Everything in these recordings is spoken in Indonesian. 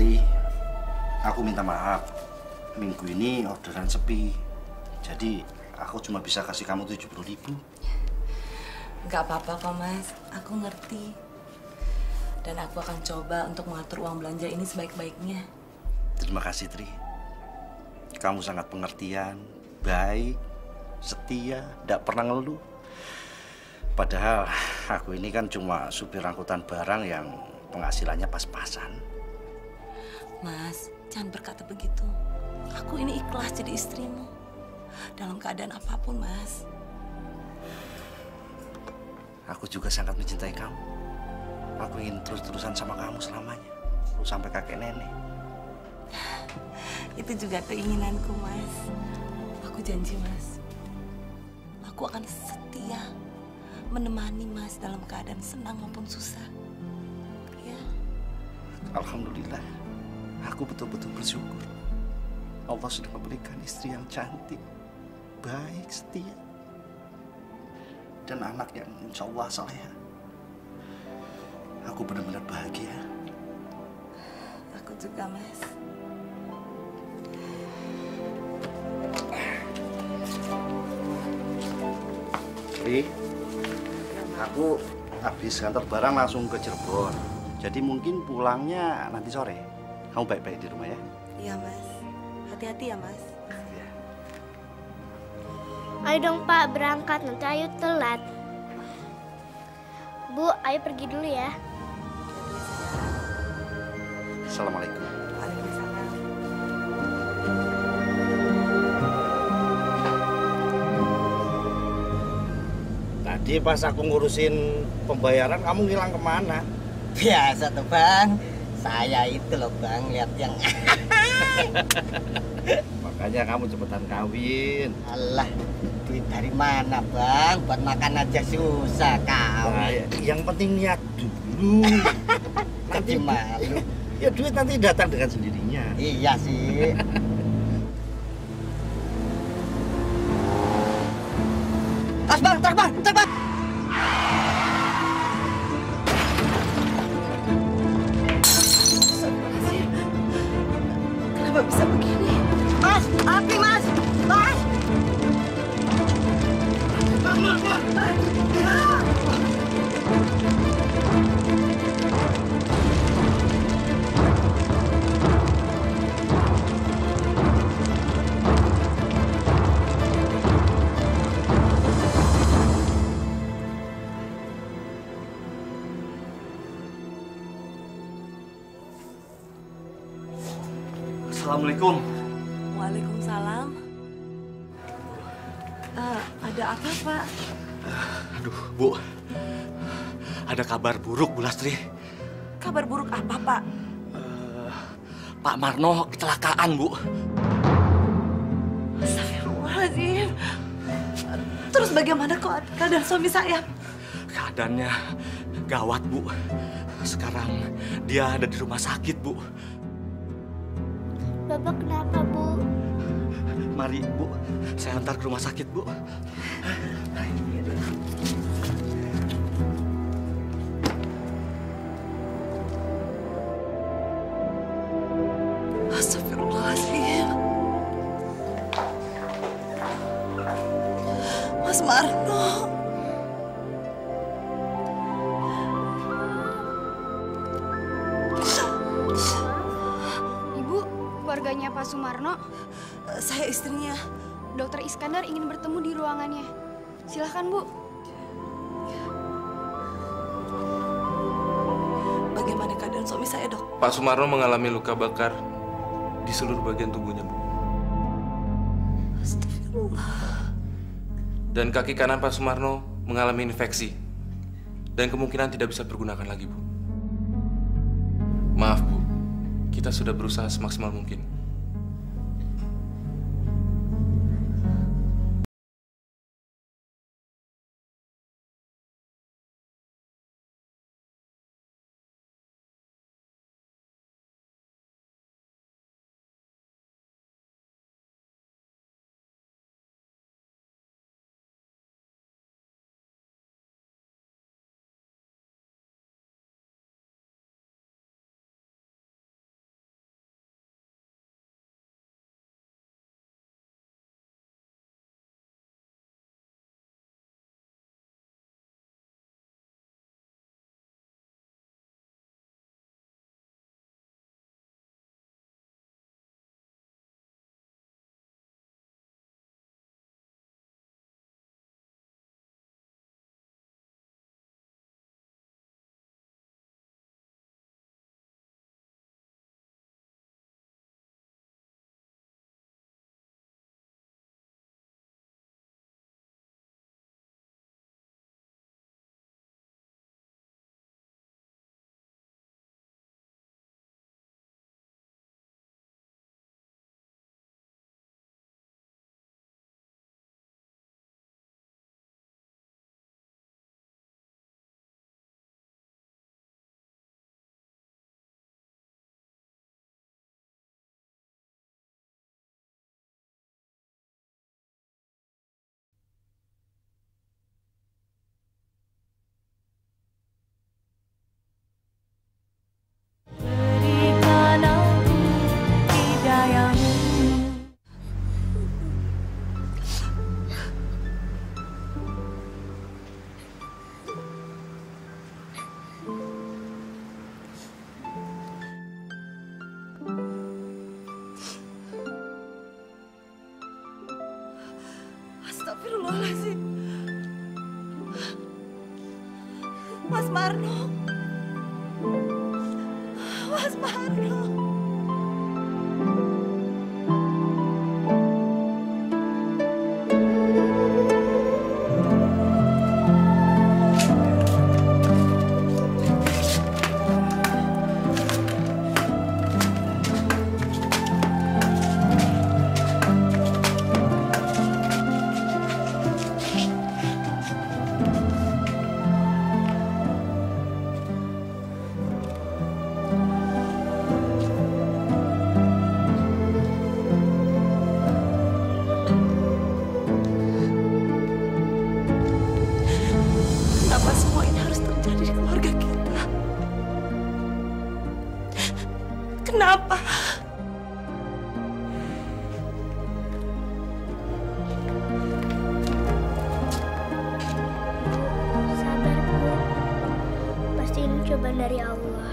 Tri, aku minta maaf. Minggu ini orderan sepi. Jadi aku cuma bisa kasih kamu 70.000. Nggak apa-apa kok Mas, aku ngerti. Dan aku akan coba untuk mengatur uang belanja ini sebaik-baiknya. Terima kasih Tri. Kamu sangat pengertian, baik, setia, tidak pernah ngeluh. Padahal aku ini kan cuma supir angkutan barang yang penghasilannya pas-pasan. Mas, jangan berkata begitu. Aku ini ikhlas jadi istrimu. Dalam keadaan apapun, Mas. Aku juga sangat mencintai kamu. Aku ingin terus-terusan sama kamu selamanya. Lu sampai kakek nenek. Itu juga keinginanku, Mas. Aku janji, Mas. Aku akan setia menemani Mas dalam keadaan senang maupun susah. Ya. Alhamdulillah. Aku betul-betul bersyukur. Allah sudah memberikan istri yang cantik, baik, setia, dan anak yang insya Allah saleh. Aku benar-benar bahagia. Aku juga, Mas. Tri, aku habis kantor barang langsung ke Cirebon. Jadi mungkin pulangnya nanti sore. Kamu baik-baik di rumah ya? Iya, Mas. Hati-hati ya, Mas. Iya. Ayo dong Pak, berangkat, nanti Ayu telat. Bu, Ayu pergi dulu ya. Assalamualaikum. Waalaikumsalam. Tadi pas aku ngurusin pembayaran, kamu ngilang kemana? Biasa tuh Bang, saya itu loh Bang, lihat yang Makanya kamu cepetan kawin. alah, duit dari mana Bang? Buat makan aja susah Nah, kawin. yang penting niat dulu. Nanti malu. Ya duit nanti datang dengan sendirinya. Iya sih. Tas Bang, truk Bang, truk Bang. Kenapa bisa begini? Mas, api Mas, Mas. Assalamualaikum. Waalaikumsalam. Ada apa, Pak? Aduh, Bu. Ada kabar buruk, Bu Lastri. Kabar buruk apa, Pak? Pak Marno kecelakaan, Bu. Astagfirullahaladzim. Terus bagaimana keadaan suami saya? Keadaannya gawat, Bu. Sekarang dia ada di rumah sakit, Bu. Bapak kenapa Bu? Mari, Bu. Saya antar ke rumah sakit, Bu. Astagfirullahaladzim. Mas Marno. Ibu, keluarganya Pak Sumarno, Saya istrinya. Dokter Iskandar ingin bertemu di ruangannya. Silahkan, Bu. Bagaimana keadaan suami saya, Dok? Pak Sumarno mengalami luka bakar di seluruh bagian tubuhnya, Bu. Astagfirullah. Dan kaki kanan Pak Sumarno mengalami infeksi. Dan kemungkinan tidak bisa pergunakan lagi, Bu. Maaf, Bu. Kita sudah berusaha semaksimal mungkin. Astagfirullahaladzim. Mas Marno. Mas Marno. Kenapa semua ini harus terjadi di keluarga kita? Kenapa? Sabar, Bu. Pasti ini cobaan dari Allah.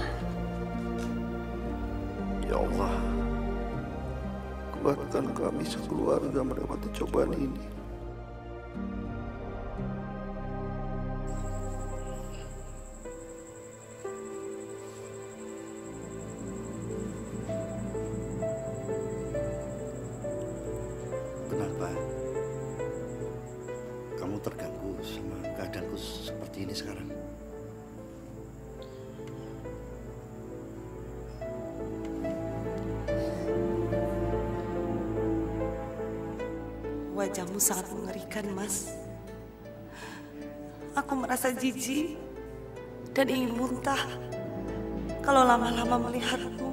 Ya Allah, kuatkan kami sekeluarga melewati cobaan ini. Kenapa? Kamu terganggu sama keadaanku seperti ini sekarang? Wajahmu sangat mengerikan, Mas. Aku merasa jijik dan ingin muntah kalau lama-lama melihatmu.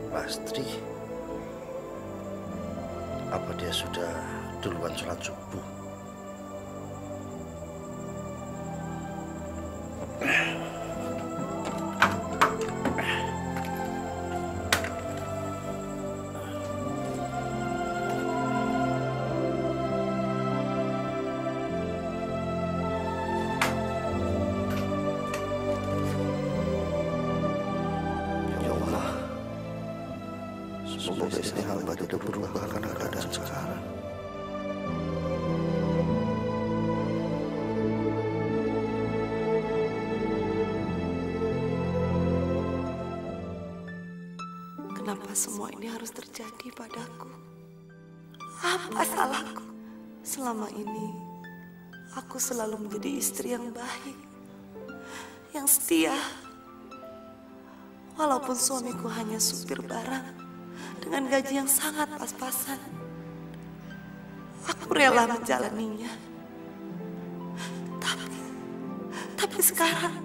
Pastri, apa dia sudah duluan sholat subuh? Ya Allah, semoga istri hamba tidak berubah karena keadaan sekarang. Kenapa semua ini harus terjadi padaku? Apa salahku? Selama ini, aku selalu menjadi istri yang baik, yang setia. Walaupun suamiku hanya supir barang dengan gaji yang sangat pas-pasan, aku rela menjalaninya. Tapi sekarang,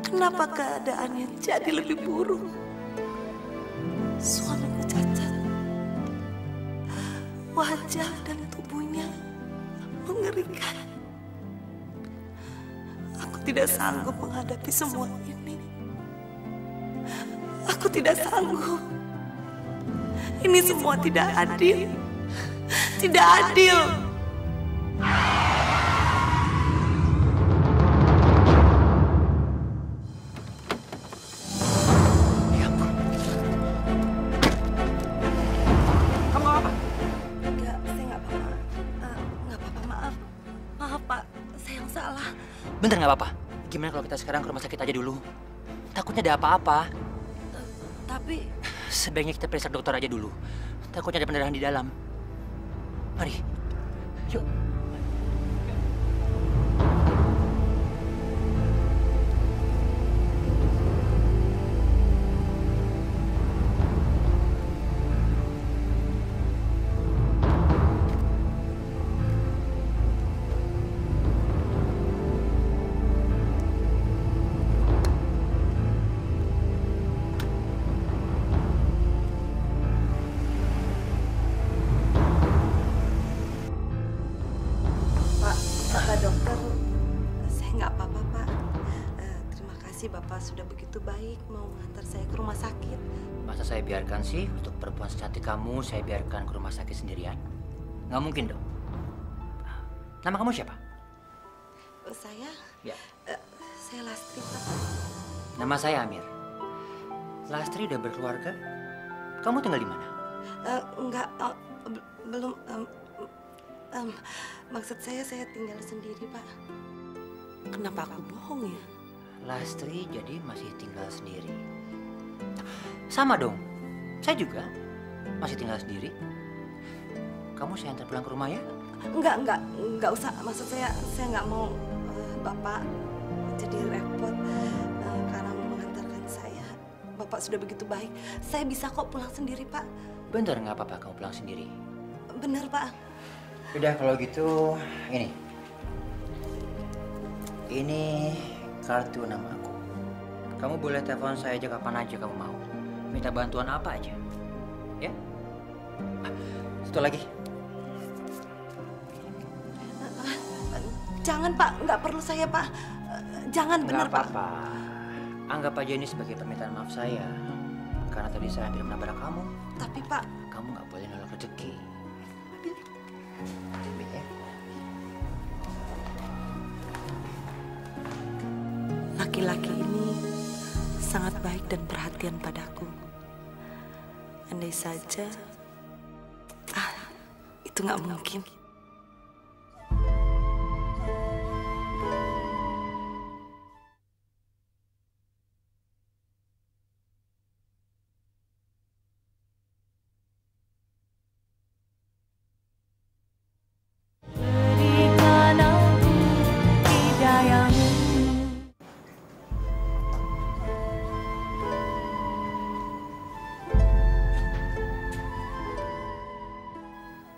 kenapa keadaannya jadi lebih buruk? Suamiku cacat, wajah dan tubuhnya mengerikan. Aku tidak sanggup menghadapi semua ini. Aku tidak sanggup. Ini semua tidak adil. Tidak adil. Ya ampun. Kamu apa? Enggak, saya nggak apa-apa. Nggak apa-apa, maaf. Maaf, Pak. Saya yang salah. Bener nggak apa-apa? Gimana kalau kita sekarang ke rumah sakit aja dulu? Takutnya ada apa-apa. Tapi Sebaiknya kita periksa dokter aja dulu. Takutnya ada pendarahan di dalam. Mari. Yuk. dokter, saya nggak apa-apa, Pak. Terima kasih Bapak sudah begitu baik mau mengantar saya ke rumah sakit. Masa saya biarkan sih untuk perempuan secantik kamu saya biarkan ke rumah sakit sendirian? Nggak mungkin dong. Nama kamu siapa? Saya? Ya. Saya Lastri, Pak. Nama saya Amir. Lastri udah berkeluarga? Kamu tinggal di mana? Enggak, belum. Maksud saya tinggal sendiri, Pak. Kenapa aku bohong ya? Lastri jadi masih tinggal sendiri. Sama dong, saya juga masih tinggal sendiri. Kamu saya antar pulang ke rumah ya? Enggak usah. Maksud saya nggak mau Bapak jadi repot karena mau mengantarkan saya. Bapak sudah begitu baik. Saya bisa kok pulang sendiri, Pak. Bener nggak apa-apa kamu pulang sendiri? Bener, Pak. Udah kalau gitu, ini kartu nama aku. Kamu boleh telepon saya aja kapan aja kamu mau. Minta bantuan apa aja, ya? Satu lagi. Jangan, Pak. Nggak perlu saya, Pak. Jangan, benar, Pak. Nggak apa-apa. Anggap aja ini sebagai permintaan maaf saya. Karena tadi saya hampir menabrak kamu. Tapi, Pak, kamu nggak boleh nolak rezeki. laki-laki ini sangat baik dan perhatian padaku. Andai saja, itu nggak mungkin.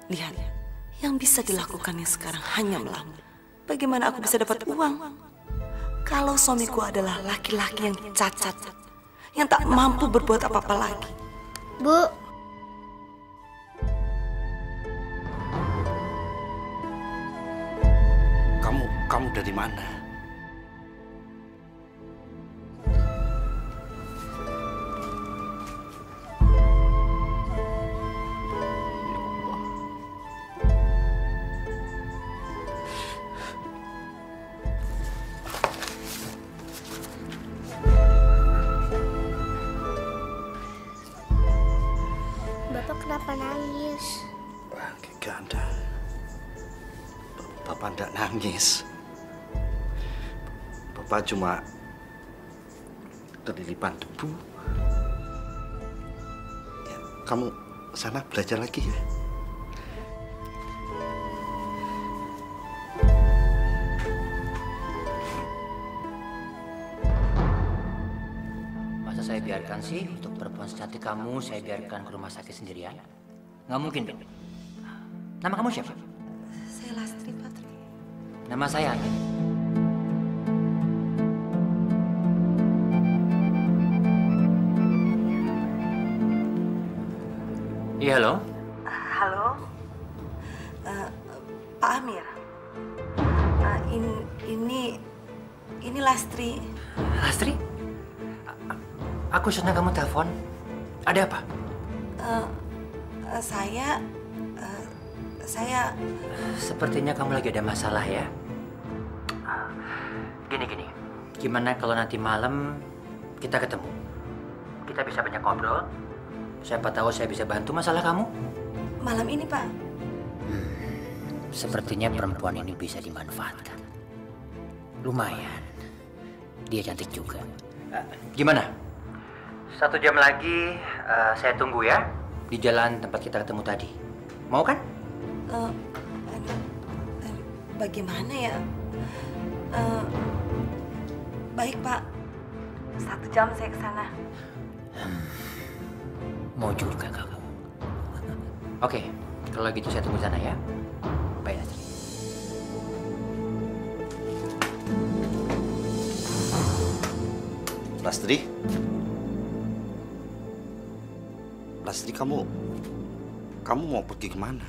Lihat, yang bisa dilakukannya sekarang hanya melamar. Bagaimana aku bisa dapat uang? Kalau suamiku adalah laki-laki yang cacat, yang tak mampu berbuat apa-apa lagi. Bu. Kamu dari mana? Bapak kenapa nangis? Enggak ada. Bapak enggak nangis. Bapak cuma kelilipan debu. Ya, kamu sana belajar lagi ya. Masa saya biarkan sih untuk perempuan secantik kamu saya biarkan ke rumah sakit sendirian? Nggak mungkin dong. Nama kamu siapa? Saya Lastri, Pak. Nama saya Amir. Iya, halo? Halo? Pak Amir. Ini Lastri. Lastri? Aku senang kamu telepon. Ada apa? Saya... Sepertinya kamu lagi ada masalah ya? Gini. Gimana kalau nanti malam kita ketemu? Kita bisa banyak ngobrol. Siapa tahu saya bisa bantu masalah kamu. Malam ini, Pak. Sepertinya perempuan ini bisa dimanfaatkan. Lumayan. Dia cantik juga. Gimana? 1 jam lagi saya tunggu ya di jalan tempat kita ketemu tadi. Mau kan? Bagaimana ya? Baik Pak, 1 jam saya ke sana. Mau juga kamu. Oke, kalau gitu saya tunggu sana ya. Baik, Lastri. Lastri? Lastri, kamu mau pergi kemana?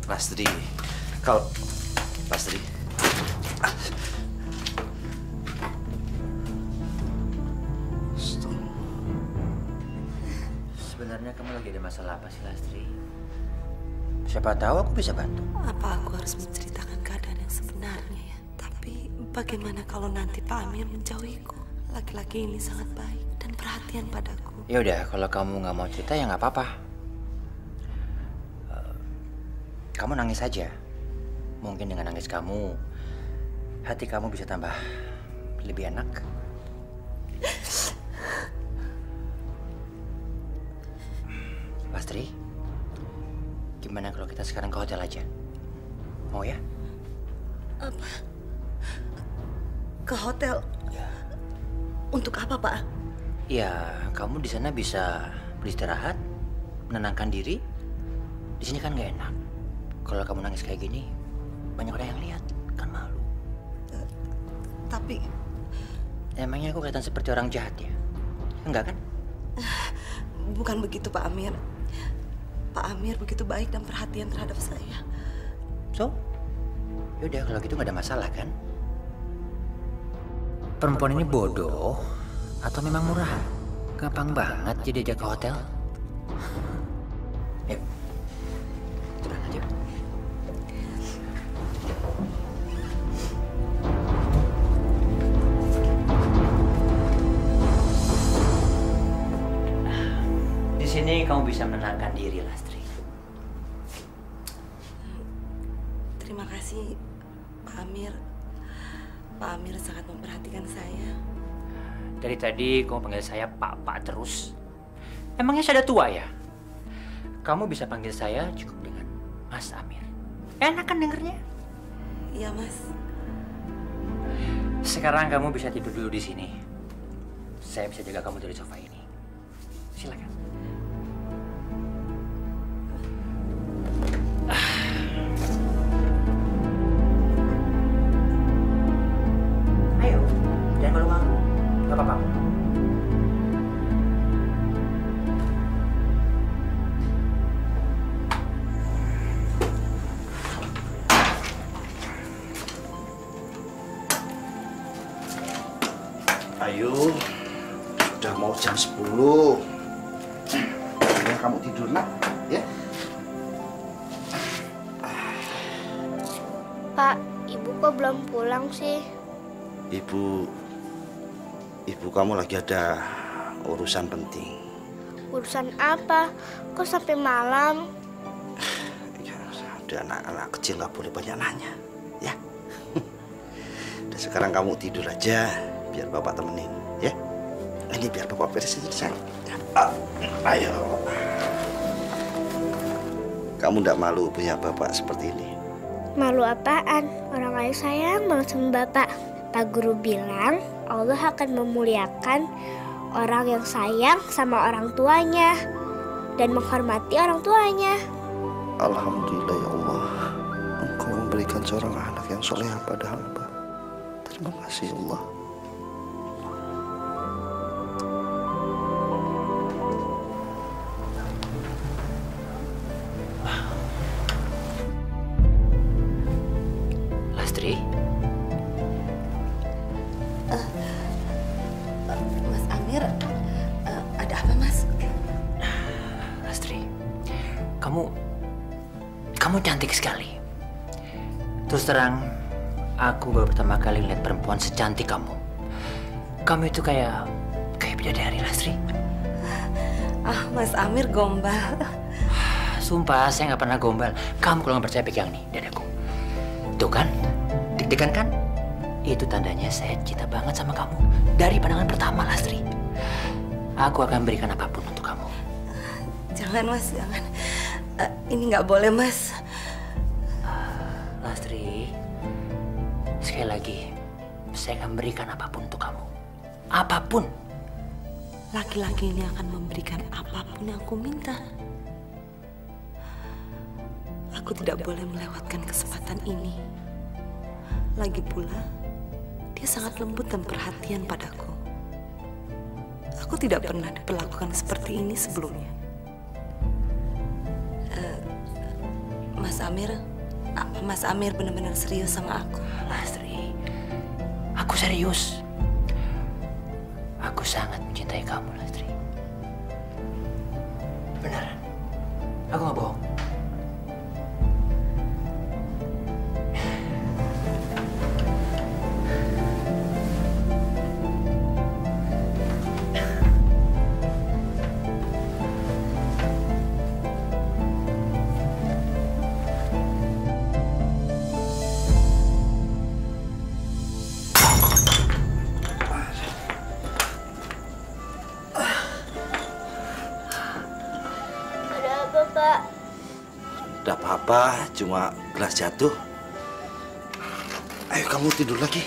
Lastri, Lastri. Sebenarnya kamu lagi ada masalah apa sih, Lastri? Siapa tahu aku bisa bantu. Apa aku harus menceritakan keadaan yang sebenarnya ya? Tapi bagaimana kalau nanti Pak Amir menjauhiku? Laki-laki ini sangat baik dan perhatian padaku. Ya udah, kalau kamu nggak mau cerita ya nggak apa-apa. Kamu nangis saja. Mungkin dengan nangis kamu, hati kamu bisa tambah lebih enak. Lastri, gimana kalau kita sekarang ke hotel aja? Mau ya? Apa? Ke hotel? Untuk apa, Pak? Ya, kamu di sana bisa beristirahat, menenangkan diri. Di sini kan nggak enak. Kalau kamu nangis kayak gini, banyak orang yang lihat, kan malu. Tapi... Emangnya aku kelihatan seperti orang jahat ya? Enggak kan? Bukan begitu, Pak Amir. Pak Amir begitu baik dan perhatian terhadap saya. So, yaudah kalau gitu nggak ada masalah kan? Perempuan ini bodoh atau memang murah? Gampang banget jadi diajak ke hotel. Yuk, turun aja. Di sini kamu bisa menenangkan diri, Lastri. Terima kasih, Pak Amir. Pak Amir sangat memperhatikan saya. Dari tadi kamu panggil saya Pak terus. Emangnya saya udah tua ya? Kamu bisa panggil saya cukup dengan Mas Amir. Enak kan dengernya? Iya, Mas. Sekarang kamu bisa tidur dulu di sini. Saya bisa jaga kamu dari sofa ini. Silakan. Ayo, jangan malu-malu. Gak apa-apa. Ayo, sudah mau jam 10. Ya, kamu tidur nak, ya. Pak, ibu kok belum pulang sih? Ibu kamu lagi ada urusan penting. Urusan apa? Kok sampai malam? Ya, udah anak-anak kecil nggak boleh banyak nanya, ya. Dan sekarang kamu tidur aja, biar bapak temenin, ya. Ini biar bapak beresin sayang. Ayo. Kamu nggak malu punya bapak seperti ini? Malu apaan? Orang lain sayang banget sama Bapak. Pak Guru bilang Allah akan memuliakan orang yang sayang sama orang tuanya dan menghormati orang tuanya. Alhamdulillah ya Allah, Engkau memberikan seorang anak yang soleh pada hamba. Terima kasih Allah. Lastri, Mas Amir, ada apa, Mas? Lastri, kamu cantik sekali. Terus terang, aku baru pertama kali lihat perempuan secantik kamu. Kamu itu kayak bidadari, Lastri. Mas Amir gombal. Sumpah, saya nggak pernah gombal. Kamu kalau nggak percaya pegang nih dadaku. Tuh kan, deg-degan kan? Itu tandanya saya cinta banget sama kamu. Dari pandangan pertama, Lastri. Aku akan berikan apapun untuk kamu. Jangan, Mas, jangan. Ini nggak boleh, Mas. Lastri, sekali lagi, saya akan berikan apapun untuk kamu. Apapun. Laki-laki ini akan memberikan apapun yang aku minta. Aku tidak boleh melewatkan kesempatan ini. Lagi pula, dia sangat lembut dan perhatian padaku. Aku tidak pernah diperlakukan seperti ini sebelumnya. Mas Amir benar-benar serius sama aku? Lastri, aku serius. Aku sangat mencintai kamu, Lastri. Beneran, aku nggak bohong. Tidak apa-apa, cuma gelas jatuh. Ayo kamu tidur lagi.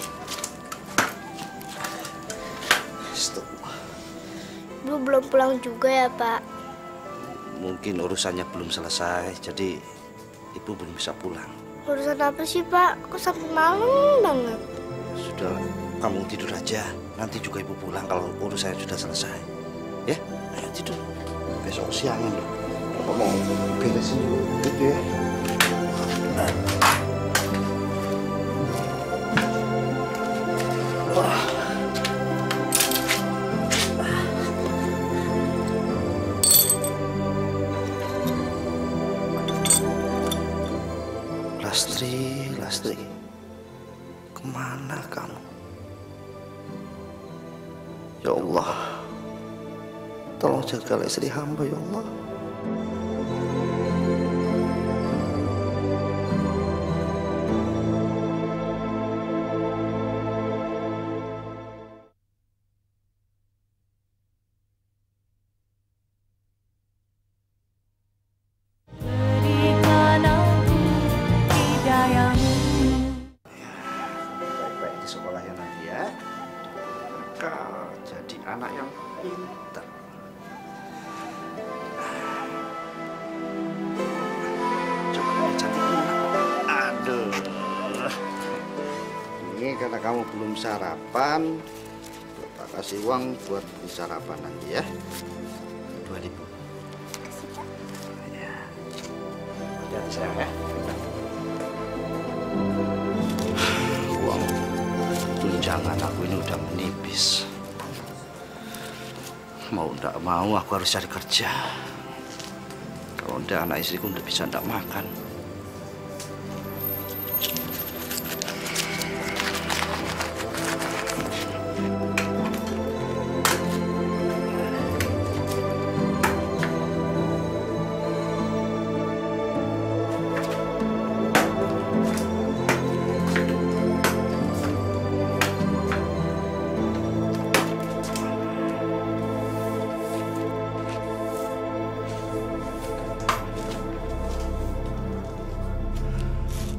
Stop. Ibu belum pulang juga ya, Pak? Mungkin urusannya belum selesai, jadi ibu belum bisa pulang. Urusan apa sih, Pak? Kok sampai malam banget? Sudah, kamu tidur aja. Nanti juga ibu pulang kalau urusannya sudah selesai. Ya, ayo tidur. Besok siangan loh. Bapak mau beresin dulu gitu ya. Lastri, kemana kamu? Ya Allah, tolong jaga istri hamba ya Allah. Anak yang pintar. Coba cantik. Aduh. Ini karena kamu belum sarapan, Bapak kasih uang buat beli sarapan nanti ya. 2.000. Ya. Hati-hati sayang ya. Uang tunjangan aku ini udah menipis. Mau ndak mau aku harus cari kerja. Kalau ndak anak istriku ndak bisa ndak makan.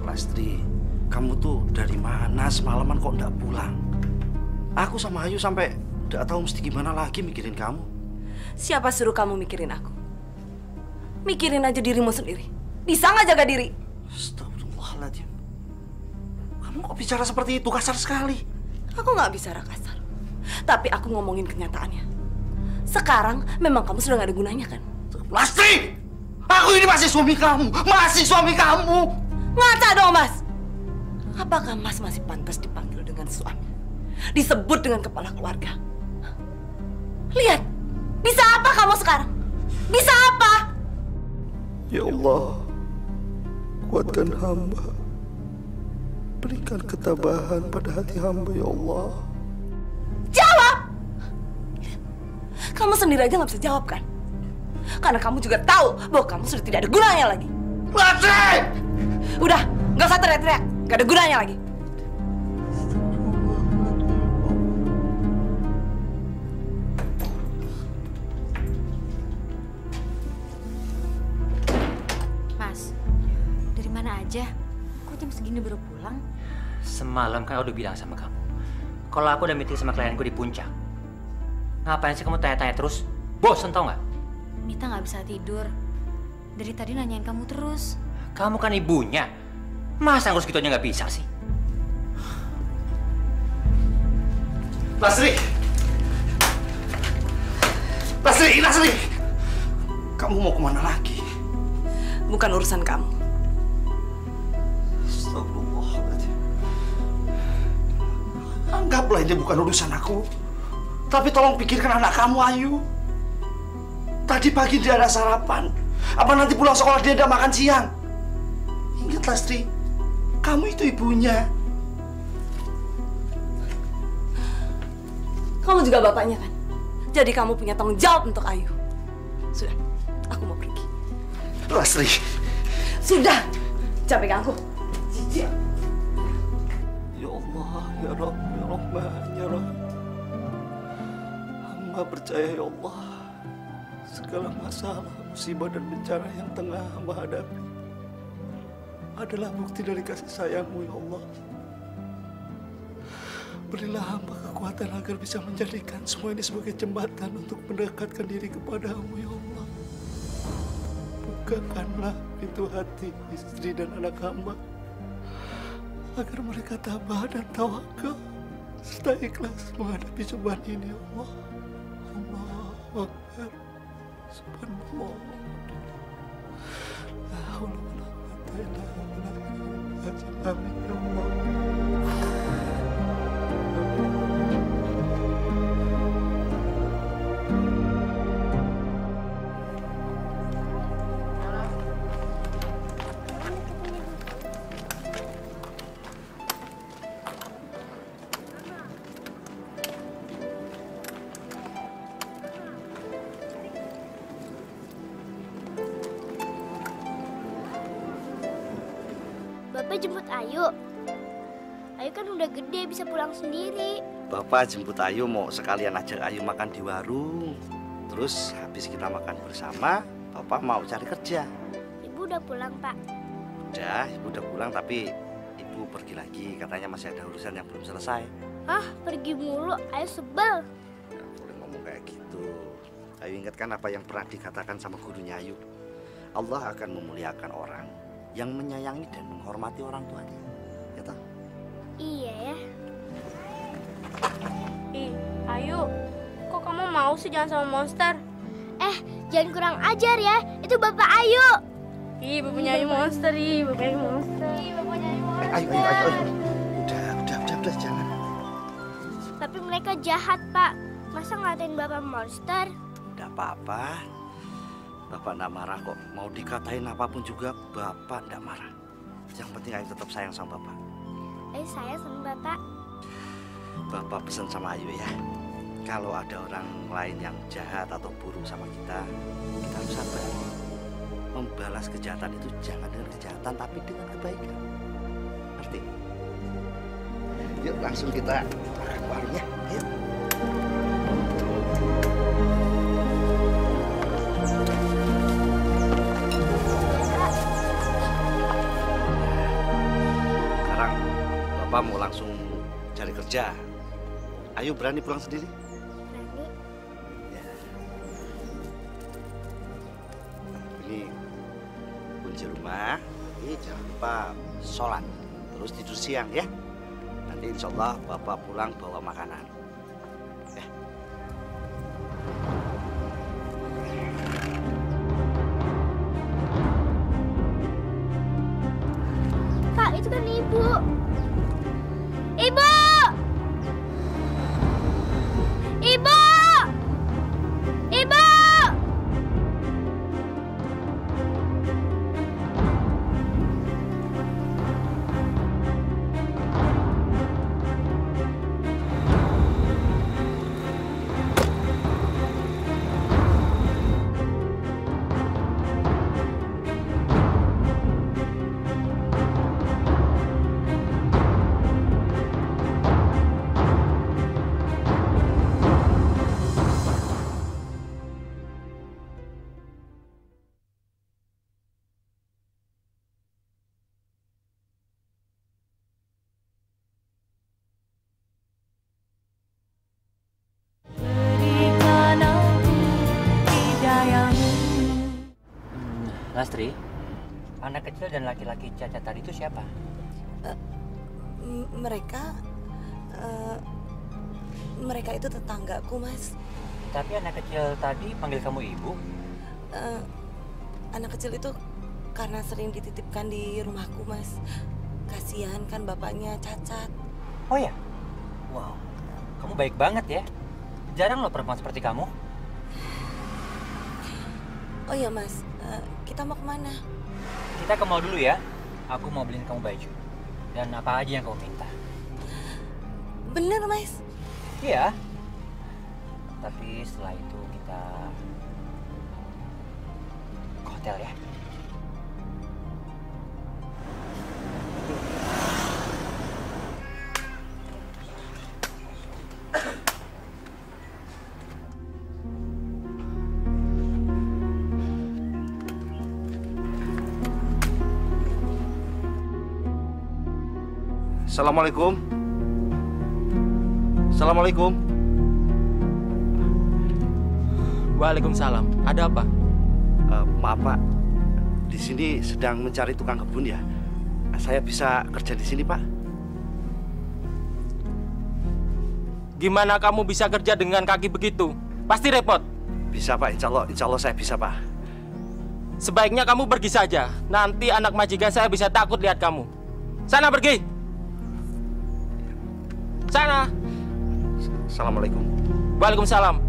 Lastri, kamu tuh dari mana semalaman kok ndak pulang? Aku sama Ayu sampai ndak tahu mesti gimana lagi mikirin kamu. Siapa suruh kamu mikirin aku? Mikirin aja dirimu sendiri. Bisa nggak jaga diri? Astagfirullahaladzim. Kamu kok bicara seperti itu, kasar sekali. Aku nggak bicara kasar. Tapi aku ngomongin kenyataannya. Sekarang memang kamu sudah nggak ada gunanya kan? Lastri! Aku ini masih suami kamu! Masih suami kamu! Ngaca dong, Mas! Apakah Mas masih pantas dipanggil dengan suami? Disebut dengan kepala keluarga? Lihat! Bisa apa kamu sekarang? Bisa apa? Ya Allah, kuatkan hamba. Berikan ketabahan pada hati hamba, ya Allah. Jawab! Kamu sendiri aja nggak bisa jawab kan? Karena kamu juga tahu bahwa kamu sudah tidak ada gunanya lagi. Lastri! Udah, nggak usah teriak-teriak. Nggak ada gunanya lagi. aja. Kok jam segini baru pulang? Semalam kan aku udah bilang sama kamu. Kalau aku udah meeting sama klienku di puncak. Ngapain sih kamu tanya-tanya terus? Bosen tau nggak? Mita nggak bisa tidur. Dari tadi nanyain kamu terus. Kamu kan ibunya. Masa ngurus gitunya nggak bisa sih? Lasri! Lasri! Lasri! Kamu mau kemana lagi? Bukan urusan kamu. Astagfirullahaladzim. Anggaplah ini bukan urusan aku. Tapi tolong pikirkan anak kamu, Ayu. Tadi pagi dia ada sarapan. Apa nanti pulang sekolah dia ada makan siang? Ingat, Lasri. Kamu itu ibunya. Kamu juga bapaknya kan? Jadi kamu punya tanggung jawab untuk Ayu. Sudah, aku mau pergi. Lasri. Sudah, jangan pegang aku. Ya Allah, ya Rabb, ya Rahman, ya Rahim. Hamba percaya ya Allah, segala masalah, musibah dan bencana yang tengah hamba hadapi adalah bukti dari kasih sayang-Mu ya Allah. Berilah hamba kekuatan agar bisa menjadikan semua ini sebagai jembatan untuk mendekatkan diri kepadamu ya Allah. Bukakanlah pintu hati istri dan anak hamba agar mereka tabah dan tawakal serta ikhlas menghadapi cobaan ini ya Allah. Allahu Akbar. Subhanallah. La haula wala quwwata illa billah. Amin ya Allah. Bapak jemput Ayu. Ayu kan udah gede, bisa pulang sendiri. Bapak jemput Ayu mau sekalian ajak Ayu makan di warung. Terus habis kita makan bersama, Bapak mau cari kerja. Ibu udah pulang, Pak. Udah, Ibu udah pulang tapi Ibu pergi lagi. Katanya masih ada urusan yang belum selesai. Hah, pergi mulu, Ayu sebel. Gak boleh ngomong kayak gitu. Ayu ingatkan apa yang pernah dikatakan sama gurunya Ayu. Allah akan memuliakan orang yang menyayangi dan menghormati orang tuanya. Ya toh? Iya ya. Ih, Ayu, kok kamu mau sih jalan sama monster? Jangan kurang ajar ya, itu Bapak Ayu. Ih, bapaknya Ayu monster, bapaknya Ayu monster. Bapaknya Ayu monster. Ayo. Udah, jangan. Tapi mereka jahat, Pak. Masa ngatain Bapak monster? Tidak apa-apa. Bapak tidak marah kok. Mau dikatain apapun juga Bapak tidak marah. Yang penting Ayu tetap sayang sama Bapak. Ayu sayang sama Bapak. Bapak pesan sama Ayu ya. Kalau ada orang lain yang jahat atau buruk sama kita harus sabar. Membalas kejahatan itu jangan dengan kejahatan tapi dengan kebaikan. Ngerti? Yuk langsung kita makan warungnya. Yuk. Sekarang Bapak mau langsung cari kerja. Ayu berani pulang sendiri? Berani. Ya. Ini kunci rumah. Ini jangan lupa sholat. Terus tidur siang ya. Nanti insya Allah Bapak pulang bawa makanan. Ya. Pak, itu kan Ibu. Ibu! Ibu! Ibu! Lastri, anak kecil dan laki-laki cacat tadi itu siapa? Mereka itu tetanggaku, Mas. Tapi anak kecil tadi panggil kamu ibu? Anak kecil itu karena sering dititipkan di rumahku, Mas. Kasihan kan bapaknya cacat. Oh ya? Wow, kamu baik banget ya. Jarang loh perempuan seperti kamu. Oh ya, Mas, kita mau kemana? Kita ke mall dulu ya. Aku mau beliin kamu baju. Dan apa aja yang kamu minta. Bener, Mas? Iya. Tapi setelah itu kita ke hotel ya. Assalamualaikum. Assalamualaikum. Waalaikumsalam. Ada apa? Maaf Pak, di sini sedang mencari tukang kebun ya. Saya bisa kerja di sini Pak. Gimana kamu bisa kerja dengan kaki begitu? Pasti repot. Bisa Pak, insya Allah saya bisa Pak. Sebaiknya kamu pergi saja. Nanti anak majikan saya bisa takut lihat kamu. Sana pergi. Sana. Assalamualaikum. Waalaikumsalam.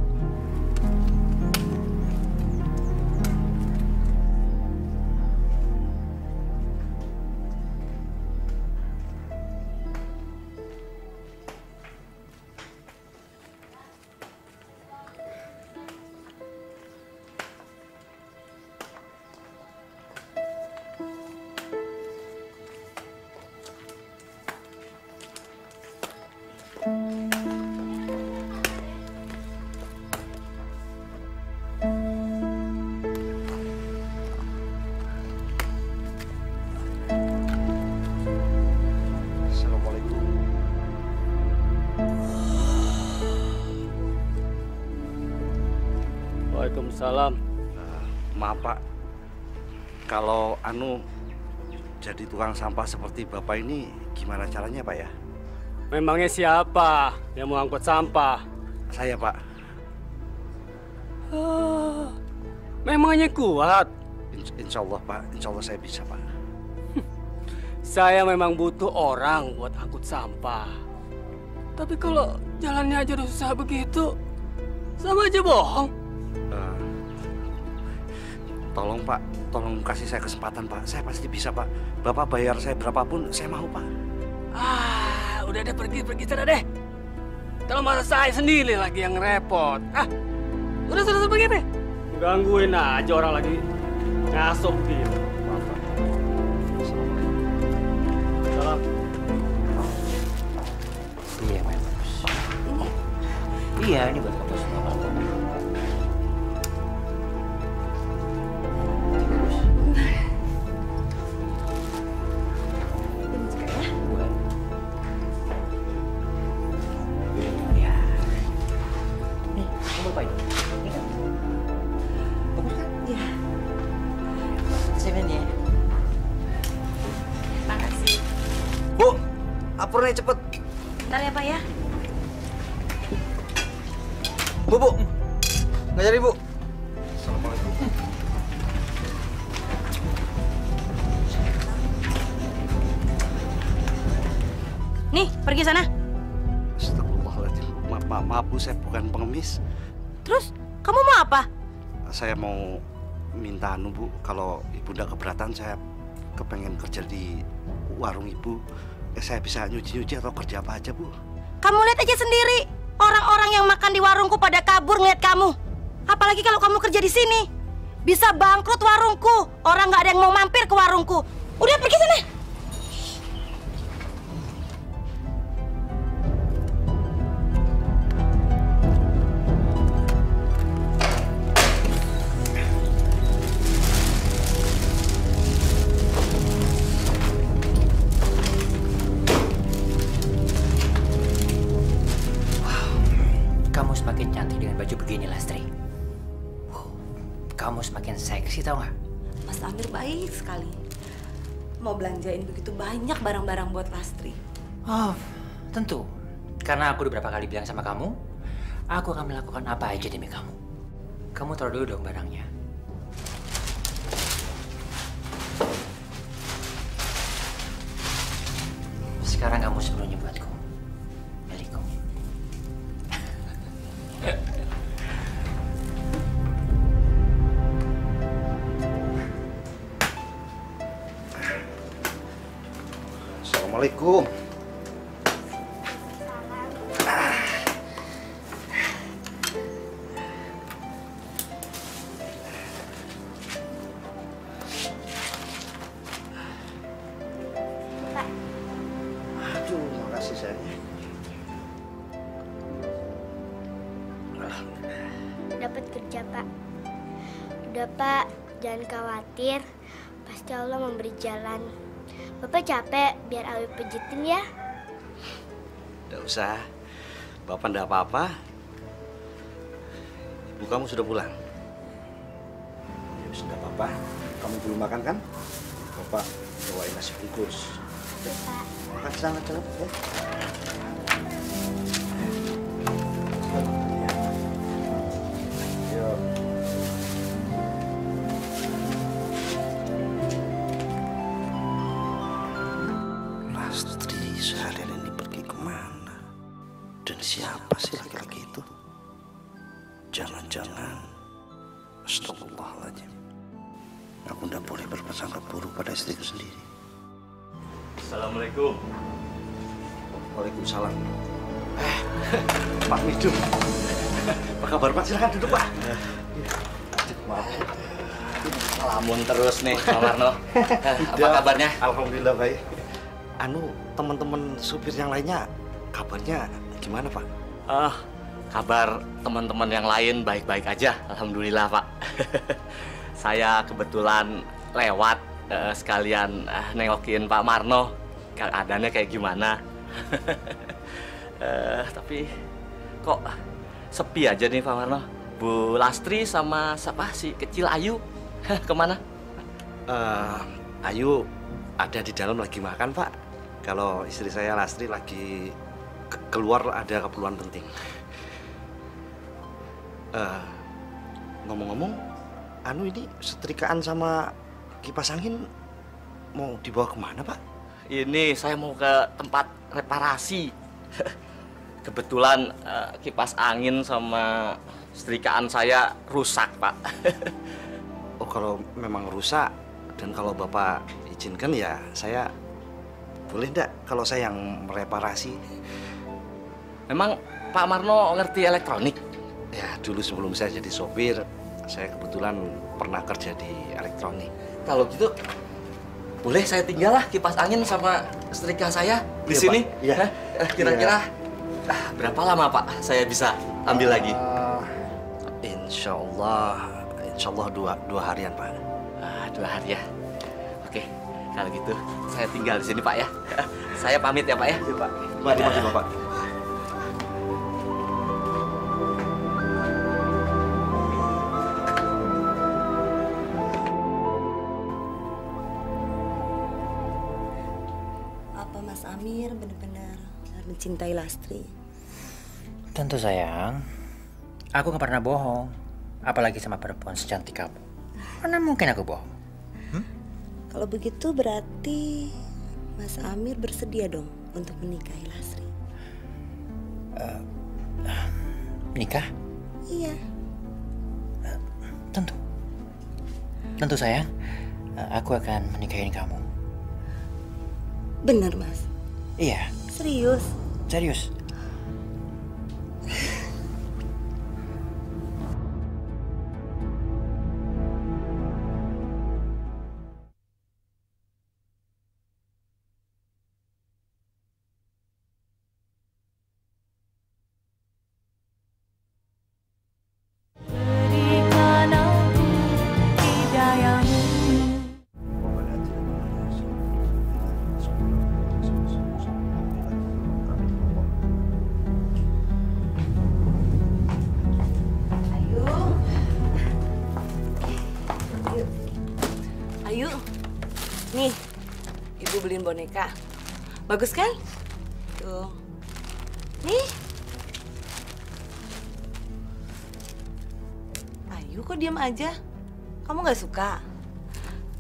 Waalaikumsalam. Maaf Pak, kalau jadi tukang sampah seperti Bapak ini gimana caranya Pak ya? Memangnya siapa yang mau angkut sampah? Saya Pak. Memangnya kuat? Insya Allah Pak, insya Allah saya bisa Pak. Saya memang butuh orang buat angkut sampah. Tapi kalau jalannya aja udah susah begitu, sama aja bohong. Tolong Pak, tolong kasih saya kesempatan Pak. Saya pasti bisa Pak. Bapak bayar saya berapapun, saya mau Pak. Udah deh pergi sana deh. Kalau malah saya sendiri lagi yang repot. Udah sudah begini. Gangguin aja orang lagi ngasuk gitu. Maaf Pak. Salam. Iya, Mas. Iya, ini buat kamu semua. Apurnya cepet. Bentar ya Pak ya. Bu, nggak jadi Bu. Assalamualaikum. Nih, pergi sana. Astagfirullahaladzim. Maaf Bu, saya bukan pengemis. Terus, kamu mau apa? Saya mau minta Bu, kalau Ibu nggak keberatan, saya kepengen kerja di warung Ibu. Saya bisa nyuci-nyuci atau kerja apa aja Bu. Kamu lihat aja sendiri, orang-orang yang makan di warungku pada kabur ngeliat kamu. Apalagi kalau kamu kerja di sini, bisa bangkrut warungku. Orang nggak ada yang mau mampir ke warungku. Udah pergi sana. Kamu semakin seksi, tau gak? Mas Mas Amir baik sekali. Mau belanjain begitu banyak barang-barang buat Lastri. Oh, tentu. Karena aku udah beberapa kali bilang sama kamu, aku akan melakukan apa aja demi kamu. Kamu taruh dulu dong barangnya. Sekarang kamu sepenuhnya buatku. Milikku. Assalamualaikum. Aduh, makasih sayang. Dapat kerja, Pak. Udah, Pak. Jangan khawatir. Pasti Allah memberi jalan. Bapak capek, biar Awi pijitin ya. Nggak usah. Bapak nggak apa-apa. Ibu kamu sudah pulang? Ya sudah apa-apa. Kamu belum makan kan? Bapak bawain nasi bungkus. Makan sangat cepet ya. Yuk. Lastri seharian ini pergi kemana? Dan siapa sih laki-laki itu? Jangan-jangan astagfirullahaladzim. Aku tidak boleh berprasangka buruk pada istriku sendiri. Assalamualaikum. Waalaikumsalam. Pak Midun. Apa kabar Pak? Silakan duduk Pak. Maaf. Lamun terus nih, Pak Marno. Apa kabarnya? Alhamdulillah baik. Anu, teman-teman supir yang lainnya kabarnya gimana Pak? Kabar teman-teman yang lain baik-baik aja, alhamdulillah Pak. Saya kebetulan lewat sekalian nengokin Pak Marno, keadaannya kayak gimana. Tapi kok sepi aja nih Pak Marno. Bu Lastri sama siapa si kecil Ayu kemana? Ayu ada di dalam lagi makan Pak. Kalau istri saya Lastri lagi keluar ada keperluan penting. Ngomong-ngomong, anu ini setrikaan sama kipas angin mau dibawa kemana Pak? Ini saya mau ke tempat reparasi. Kebetulan kipas angin sama setrikaan saya rusak Pak. Oh kalau memang rusak dan kalau Bapak izinkan ya saya boleh enggak kalau saya yang mereparasi? Memang Pak Marno ngerti elektronik? Ya dulu sebelum saya jadi sopir, saya kebetulan pernah kerja di elektronik. Kalau gitu, boleh saya tinggal lah kipas angin sama setrika saya di Iya, sini? Pak. Iya. Kira-kira berapa lama Pak saya bisa ambil lagi? Insya Allah dua harian Pak. 2 hari ya. Oke, kalau gitu saya tinggal di sini Pak ya. Saya pamit ya Pak ya. Iya Pak. Mari masuk Bapak. Apa Mas Amir benar-benar mencintai Lastri? Tentu sayang. Aku nggak pernah bohong. Apalagi sama perempuan secantik kamu. Mana mungkin aku bohong? Kalau begitu berarti Mas Amir bersedia dong untuk menikahi Lastri. Menikah? Iya. Tentu. Tentu sayang. Aku akan menikahin kamu. Benar Mas? Iya. Serius? Serius. beliin boneka. Bagus kan? Tuh. Nih. Ayu kok diam aja? Kamu nggak suka?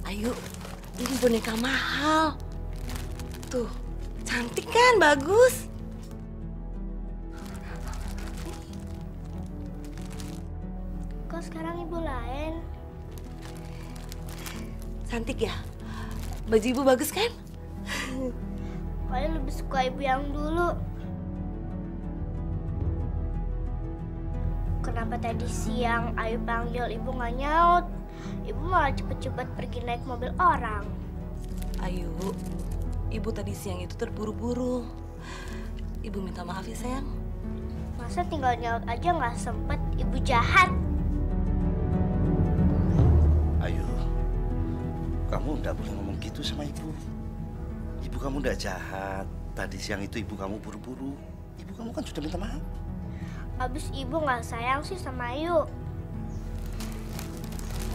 Ayu, ini boneka mahal. Tuh, cantik kan? Bagus. Kok sekarang ibu lain? Cantik ya? Baju ibu bagus kan? Kalian lebih suka ibu yang dulu. Kenapa tadi siang Ayu panggil ibu nggak nyaut? Ibu malah cepet-cepet pergi naik mobil orang. Ayu, ibu tadi siang itu terburu-buru. Ibu minta maaf ya sayang. Masa tinggal nyaut aja nggak sempet? Ibu jahat. Ayu, kamu nggak boleh ngomong gitu sama ibu. Ibu kamu nggak jahat. Tadi siang itu ibu kamu buru-buru. Ibu kamu kan sudah minta maaf. Abis ibu nggak sayang sih sama Ayu.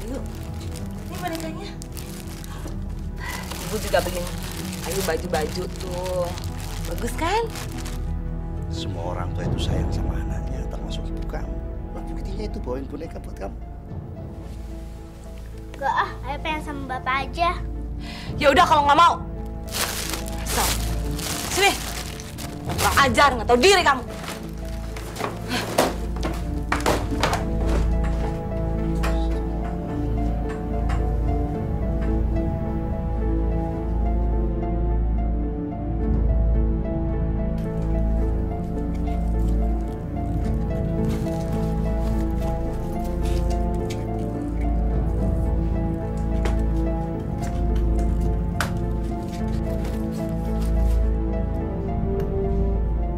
Ayu, ini bonekanya. Ibu juga beliin Ayu baju-baju tuh. Bagus kan? Semua orang tua itu sayang sama anaknya, termasuk ibu kamu. Nah, buktinya itu bawain boneka buat kamu. Gak ah, Ayu pengen sama bapak aja. Ya udah kalau nggak mau. So, sini. Kurang ajar, nggak tahu diri kamu.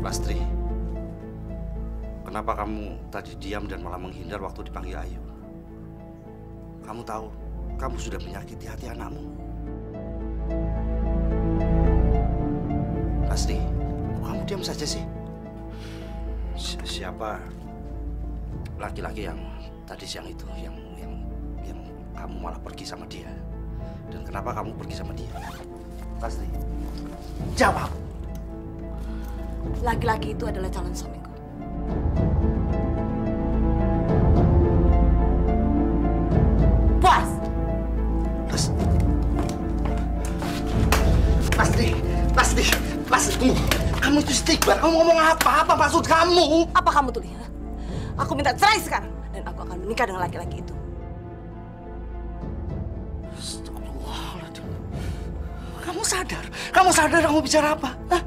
Lastri, kenapa kamu tadi diam dan malah menghindar waktu dipanggil Ayu? Kamu tahu, kamu sudah menyakiti hati anakmu. Lastri, kok kamu diam saja sih? Siapa laki-laki yang tadi siang itu, yang kamu malah pergi sama dia? Dan kenapa kamu pergi sama dia? Lastri, jawab. Laki-laki itu adalah calon suamiku. Puas? Lastri, tunggu. Kamu itu istighfar. Kamu ngomong apa? Apa maksud kamu? Apa kamu tuh, Lia? Aku minta cerai sekarang. Dan aku akan menikah dengan laki-laki itu. Astagfirullahaladzim. Kamu sadar? Kamu sadar kamu bicara apa? Hah?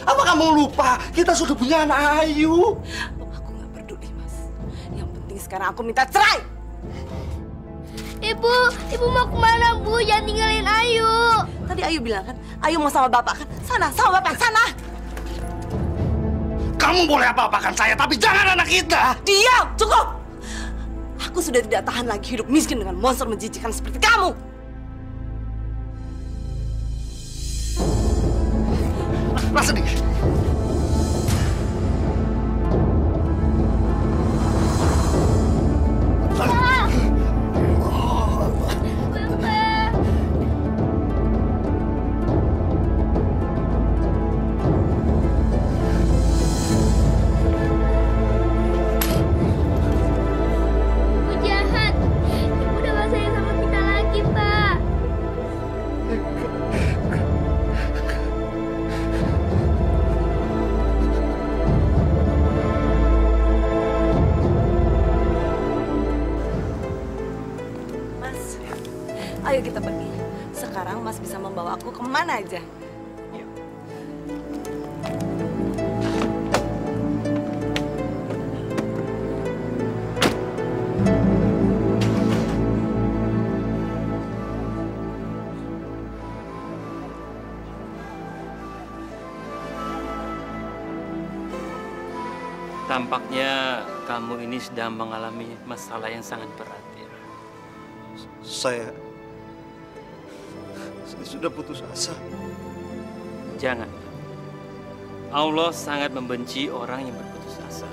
Apa kamu lupa kita sudah punya anak Ayu? Aku nggak peduli, Mas. Yang penting sekarang aku minta cerai. Ibu mau kemana, Bu? Jangan tinggalin Ayu. Tadi Ayu bilang kan, Ayu mau sama bapak kan? Sana, sama bapak, sana. Kamu boleh apa-apakan saya, tapi jangan anak kita. Diam, cukup. Aku sudah tidak tahan lagi hidup miskin dengan monster menjijikan seperti kamu. Lastri. Ibu jahat. Ibu udah gak sayang sama kita lagi, Pak. Ayo kita pergi. Sekarang Mas bisa membawa aku kemana aja. Tampaknya kamu ini sedang mengalami masalah yang sangat berat ya. Saya sudah putus asa. Jangan. Allah sangat membenci orang yang berputus asa.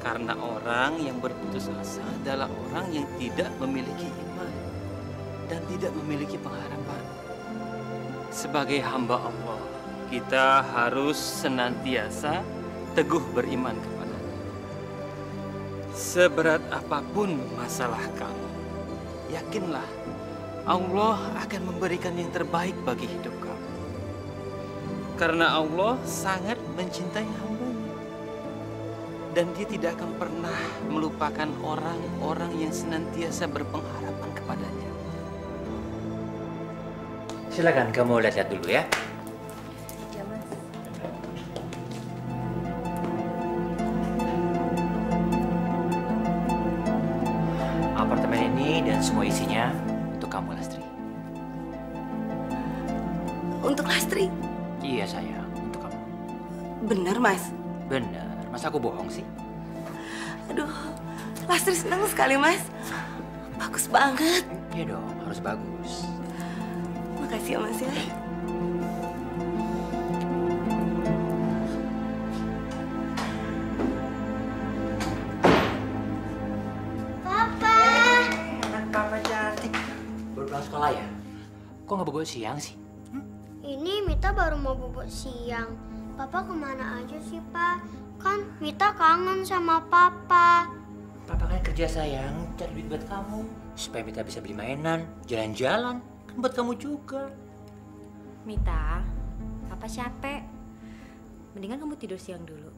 Karena orang yang berputus asa adalah orang yang tidak memiliki iman dan tidak memiliki pengharapan. sebagai hamba Allah, kita harus senantiasa teguh beriman kepada-Nya. Seberat apapun masalah kamu, yakinlah Allah akan memberikan yang terbaik bagi hidup kamu. Karena Allah sangat mencintai hamba-Nya. Dan Dia tidak akan pernah melupakan orang-orang yang senantiasa berpengharapan kepada-Nya. Silakan kamu lihat-lihat dulu ya. Ya, Mas. Apartemen ini dan semua isinya untuk kamu, Lastri. Untuk Lastri? Iya, sayang. Untuk kamu. Benar, Mas? Benar. Masa aku bohong sih? Aduh, Lastri senang sekali, Mas. Bagus banget. Iya dong, harus bagus. Makasih ya, Mas ya. Papa. Anak Papa cantik. Baru pulang sekolah ya? Kok nggak bobo siang sih? Ini Mita baru mau bubuk siang. Papa kemana aja sih, Pak? Kan Mita kangen sama Papa. Papa kan kerja, sayang, cari duit buat kamu. Supaya Mita bisa beli mainan, jalan-jalan. Kan buat kamu juga. Mita, Papa capek. Mendingan kamu tidur siang dulu.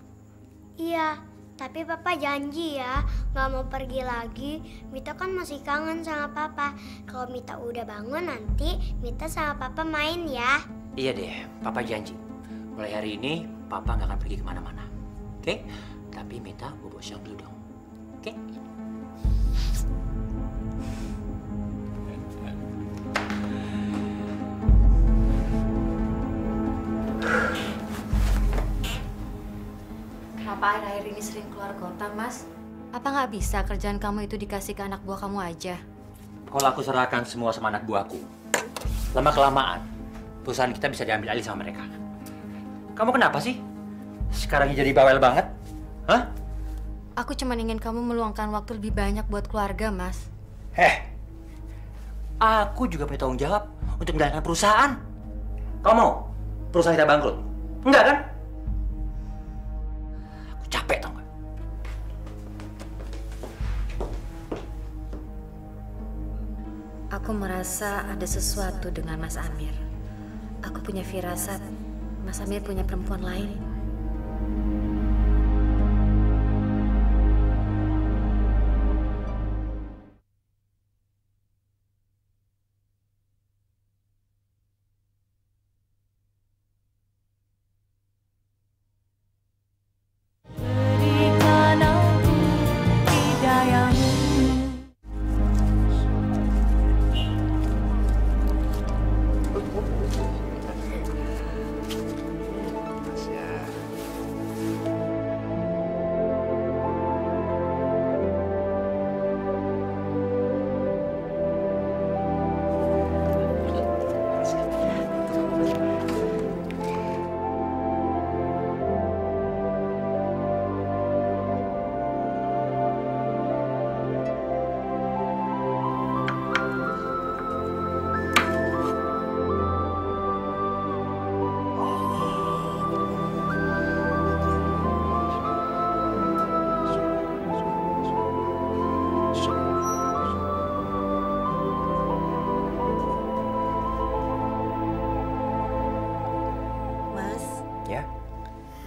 Iya, tapi Papa janji ya nggak mau pergi lagi. Mita kan masih kangen sama Papa. Kalau Mita udah bangun nanti Mita sama Papa main ya. Iya deh, Papa janji. Mulai hari ini, Papa nggak akan pergi kemana-mana. Oke? Tapi Mita bobo siang dulu dong. Oke? Kenapa akhir-akhir ini sering keluar kota, Mas? Apa nggak bisa kerjaan kamu itu dikasih ke anak buah kamu aja? Kalau aku serahkan semua sama anak buahku, lama-kelamaan, perusahaan kita bisa diambil alih sama mereka. Kamu kenapa sih? Sekarang jadi bawel banget? Hah? Aku cuma ingin kamu meluangkan waktu lebih banyak buat keluarga, Mas. Aku juga punya tanggung jawab untuk menjalankan perusahaan. Kamu mau perusahaan kita bangkrut? Enggak kan? Aku capek, tau gak? Aku merasa ada sesuatu dengan Mas Amir. Aku punya firasat Mas Amir punya perempuan lain.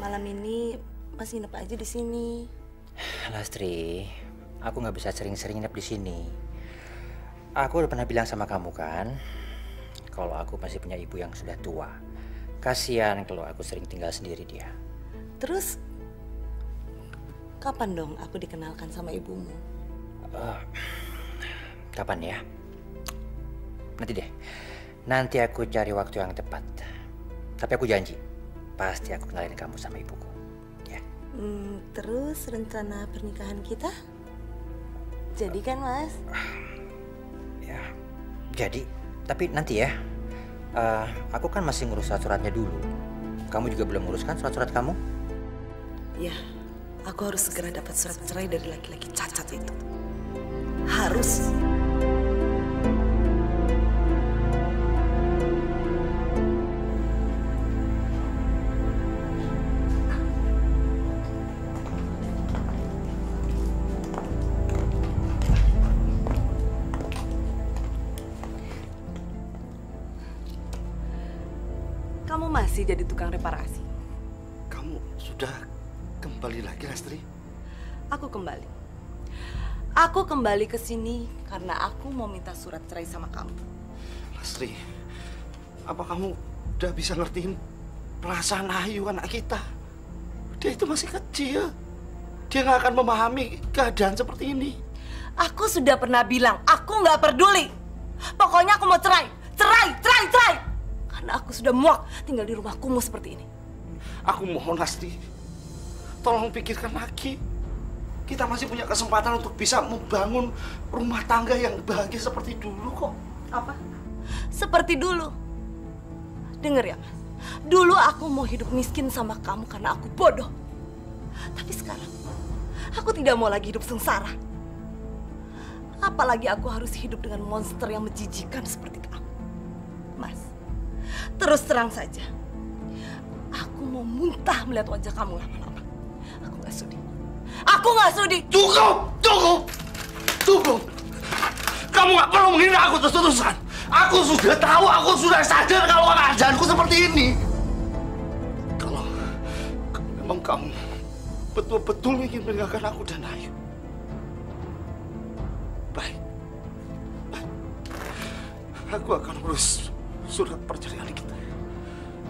Malam ini Mas nginep aja di sini. Lastri, aku nggak bisa sering-sering nginep di sini. Aku udah pernah bilang sama kamu kan, kalau aku masih punya ibu yang sudah tua. Kasihan kalau aku sering tinggal sendiri dia. Terus kapan dong aku dikenalkan sama ibumu? Kapan ya? Nanti deh. Nanti aku cari waktu yang tepat. Tapi aku janji, pasti aku kenalin kamu sama ibuku. Ya. Terus rencana pernikahan kita? Jadi kan, Mas? Ya, jadi. Tapi nanti ya. Aku kan masih ngurus surat-suratnya dulu. Kamu juga belum nguruskan surat-surat kamu? Ya, aku harus segera dapat surat cerai dari laki-laki cacat itu. Harus. masih jadi tukang reparasi. Kamu sudah kembali lagi, Lastri? Aku kembali. Aku kembali ke sini karena aku mau minta surat cerai sama kamu. Lastri, apa kamu udah bisa ngertiin perasaan Ayu anak kita? Dia itu masih kecil. Dia nggak akan memahami keadaan seperti ini. Aku sudah pernah bilang, aku nggak peduli. Pokoknya aku mau cerai. Cerai, cerai, cerai. Karena aku sudah muak tinggal di rumah kumuh seperti ini. Aku mohon, Lastri, tolong pikirkan lagi. Kita masih punya kesempatan untuk bisa membangun rumah tangga yang bahagia seperti dulu kok. Apa? Seperti dulu. Dengar ya, Mas. Dulu aku mau hidup miskin sama kamu karena aku bodoh. Tapi sekarang, aku tidak mau lagi hidup sengsara. Apalagi aku harus hidup dengan monster yang menjijikan seperti kamu. Mas, terus terang saja. Aku mau muntah melihat wajah kamu lama-lama. Aku nggak sudi. Aku nggak sudi. Cukup, cukup, cukup. Kamu nggak perlu menghina aku terus-terusan. Aku sudah tahu, aku sudah sadar kalau keadaanku seperti ini. Kalau memang kamu betul-betul ingin meninggalkan aku dan Ayu, baik. Aku akan urus surat perceraian kita.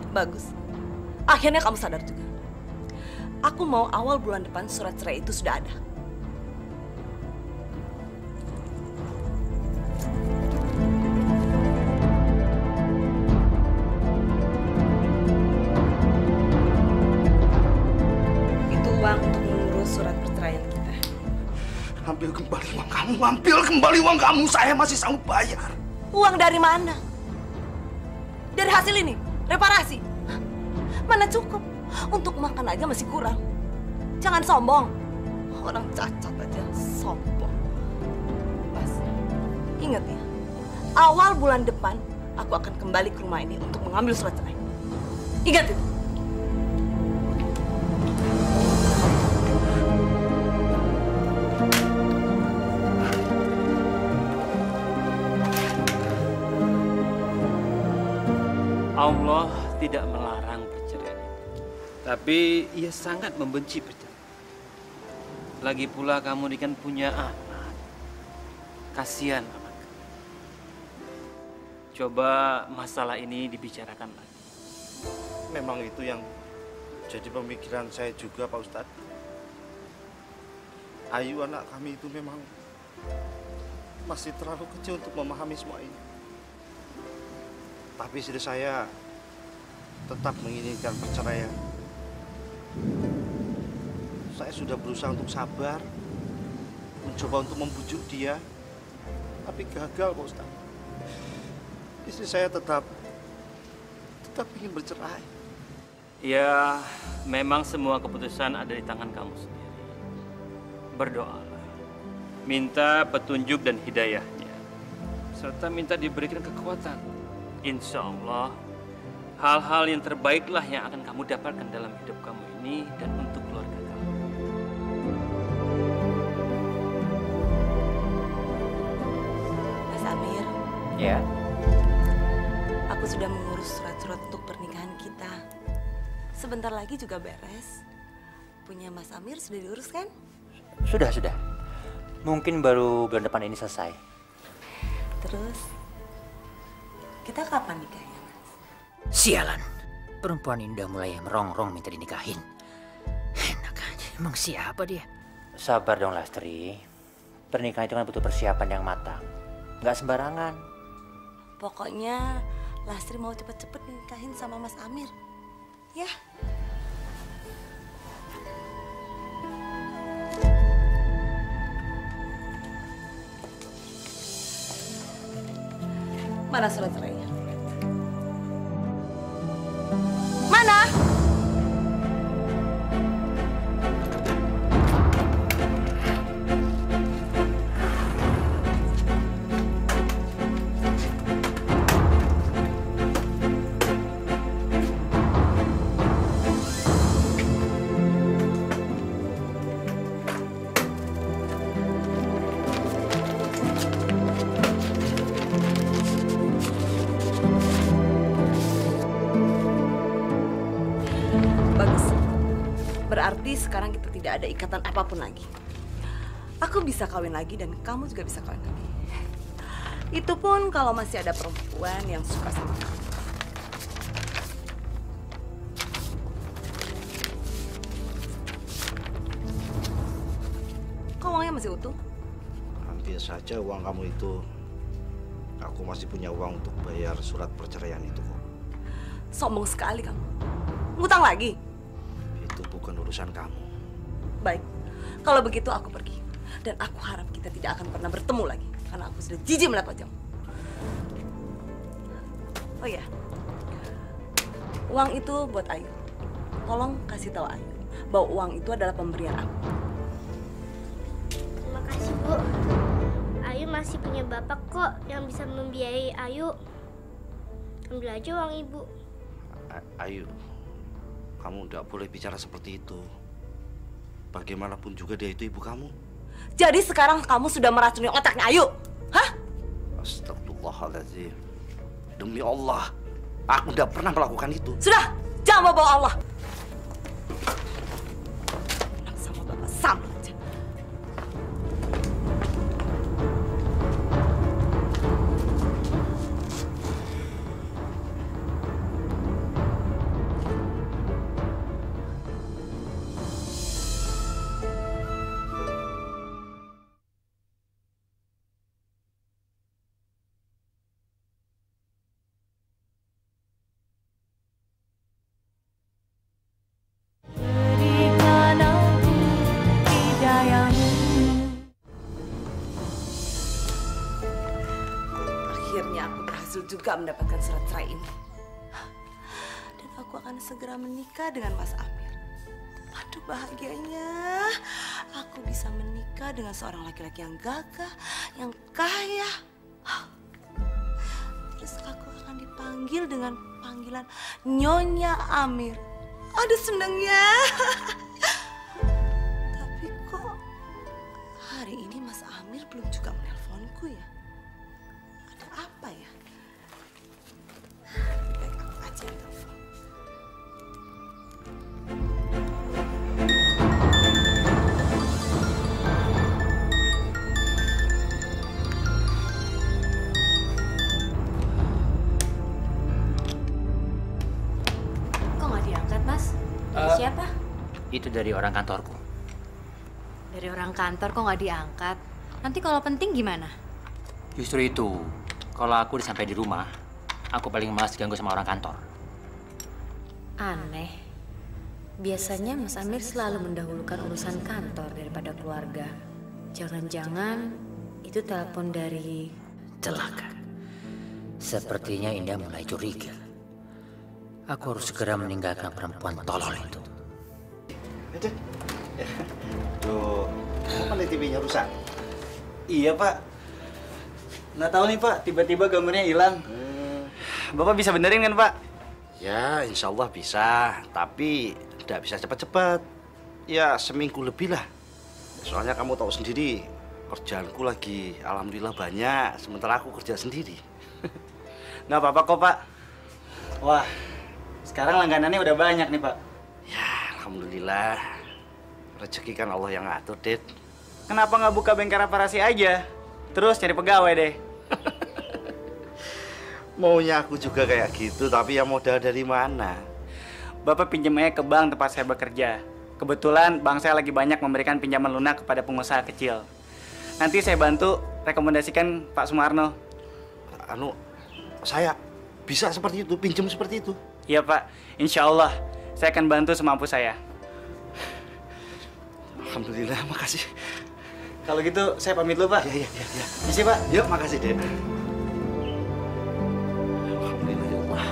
Bagus. Akhirnya kamu sadar juga. Aku mau awal bulan depan surat cerai itu sudah ada. Itu uang untuk mengurus surat perceraian kita. Ambil kembali uang kamu, ambil kembali uang kamu. Saya masih sanggup bayar. Uang dari mana? Dari hasil ini? Reparasi? Mana cukup? Untuk makan aja masih kurang. Jangan sombong. Orang cacat aja sombong. Mas, ingat ya. Awal bulan depan, aku akan kembali ke rumah ini untuk mengambil surat cerai. Ingat itu. Allah tidak melarang perceraian itu, tapi Ia sangat membenci perceraian. Lagi pula kamu ini kan punya anak, kasihan anak. Coba masalah ini dibicarakan lagi. Memang itu yang jadi pemikiran saya juga, Pak Ustadz. Ayu anak kami itu memang masih terlalu kecil untuk memahami semua ini. Tapi istri saya tetap menginginkan perceraian. Saya sudah berusaha untuk sabar, mencoba untuk membujuk dia, tapi gagal, Pak Ustadz. Istri saya tetap ingin bercerai. Ya, memang semua keputusan ada di tangan kamu sendiri. Berdoalah, minta petunjuk dan hidayahnya, serta minta diberikan kekuatan. Insya Allah, hal-hal yang terbaiklah yang akan kamu dapatkan dalam hidup kamu ini dan untuk keluarga kamu. Mas Amir. Ya. Aku sudah mengurus surat-surat untuk pernikahan kita. Sebentar lagi juga beres. Punya Mas Amir sudah diurus kan? Sudah. Mungkin baru bulan depan ini selesai. Terus, kita kapan nikahnya, Mas? Sialan. Perempuan indah mulai merongrong minta dinikahin. Enak aja. Emang siapa dia? Sabar dong, Lastri. Pernikahan itu kan butuh persiapan yang matang. Nggak sembarangan. Pokoknya Lastri mau cepet-cepet nikahin sama Mas Amir. Ya. Mana surat cerainya? Mana? Bagus. Berarti sekarang kita tidak ada ikatan apapun lagi. Aku bisa kawin lagi dan kamu juga bisa kawin lagi. Itu pun kalau masih ada perempuan yang suka sama kamu. Kok uangnya masih utuh? Ambil saja uang kamu itu. Aku masih punya uang untuk bayar surat perceraian itu kok. Sombong sekali kamu. Ngutang lagi? Itu bukan urusan kamu. Baik, kalau begitu aku pergi. Dan aku harap kita tidak akan pernah bertemu lagi. Karena aku sudah jijik melihat wajahmu. Oh ya, uang itu buat Ayu. Tolong kasih tahu Ayu bahwa uang itu adalah pemberian aku. Terima kasih, Bu. Ayu masih punya bapak kok yang bisa membiayai Ayu. Ambil aja uang Ibu. Ayu, kamu tidak boleh bicara seperti itu. Bagaimanapun juga dia itu ibu kamu. Jadi sekarang kamu sudah meracuni otaknya Ayu? Hah? Astagfirullahaladzim. Demi Allah, aku tidak pernah melakukan itu. Sudah, jangan bawa Allah. Sama bapak sama aja. Akhirnya aku berhasil juga mendapatkan surat cerai ini. Dan aku akan segera menikah dengan Mas Amir. Aduh bahagianya. Aku bisa menikah dengan seorang laki-laki yang gagah, yang kaya. Terus aku akan dipanggil dengan panggilan Nyonya Amir. Aduh senangnya. Tapi kok hari ini Mas Amir belum juga menelponku ya? Apa ya? Baik, aku aja yang telepon. Kok nggak diangkat, Mas? Dari siapa? Itu dari orang kantorku. Dari orang kantor kok nggak diangkat? Nanti kalau penting gimana? Justru itu, kalau aku sampai di rumah, aku paling malas diganggu sama orang kantor. Aneh. Biasanya Mas Amir selalu mendahulukan urusan kantor daripada keluarga. Jangan-jangan itu telepon dari... Celaka. Sepertinya Indah mulai curiga. Aku harus segera meninggalkan perempuan tolol itu. Tuh, kapan TV-nya rusak? Iya, Pak. Nggak tahu nih, Pak. Tiba-tiba gambarnya hilang. Bapak bisa benerin kan, Pak? Ya, insya Allah bisa. Tapi tidak bisa cepat-cepat. Ya, seminggu lebih lah. Soalnya kamu tahu sendiri, kerjaanku lagi alhamdulillah banyak. Sementara aku kerja sendiri. Nggak apa-apa kok, Pak. Wah, sekarang langganannya udah banyak nih, Pak. Ya, alhamdulillah. Rezeki kan Allah yang ngatur, Dit. Kenapa nggak buka bengkel reparasi aja? Terus cari pegawai deh. Maunya aku juga kayak gitu, tapi ya modal dari mana? Bapak pinjam aja ke bank tempat saya bekerja. Kebetulan bank saya lagi banyak memberikan pinjaman lunak kepada pengusaha kecil. Nanti saya bantu rekomendasikan Pak Sumarno. Saya bisa seperti itu, pinjam seperti itu? Iya, Pak. Insya Allah, saya akan bantu semampu saya. Alhamdulillah, makasih. Kalau gitu, saya pamit dulu, Pak. Iya. Misi, Pak. Yuk, makasih, Dek. Alhamdulillah, ya Allah.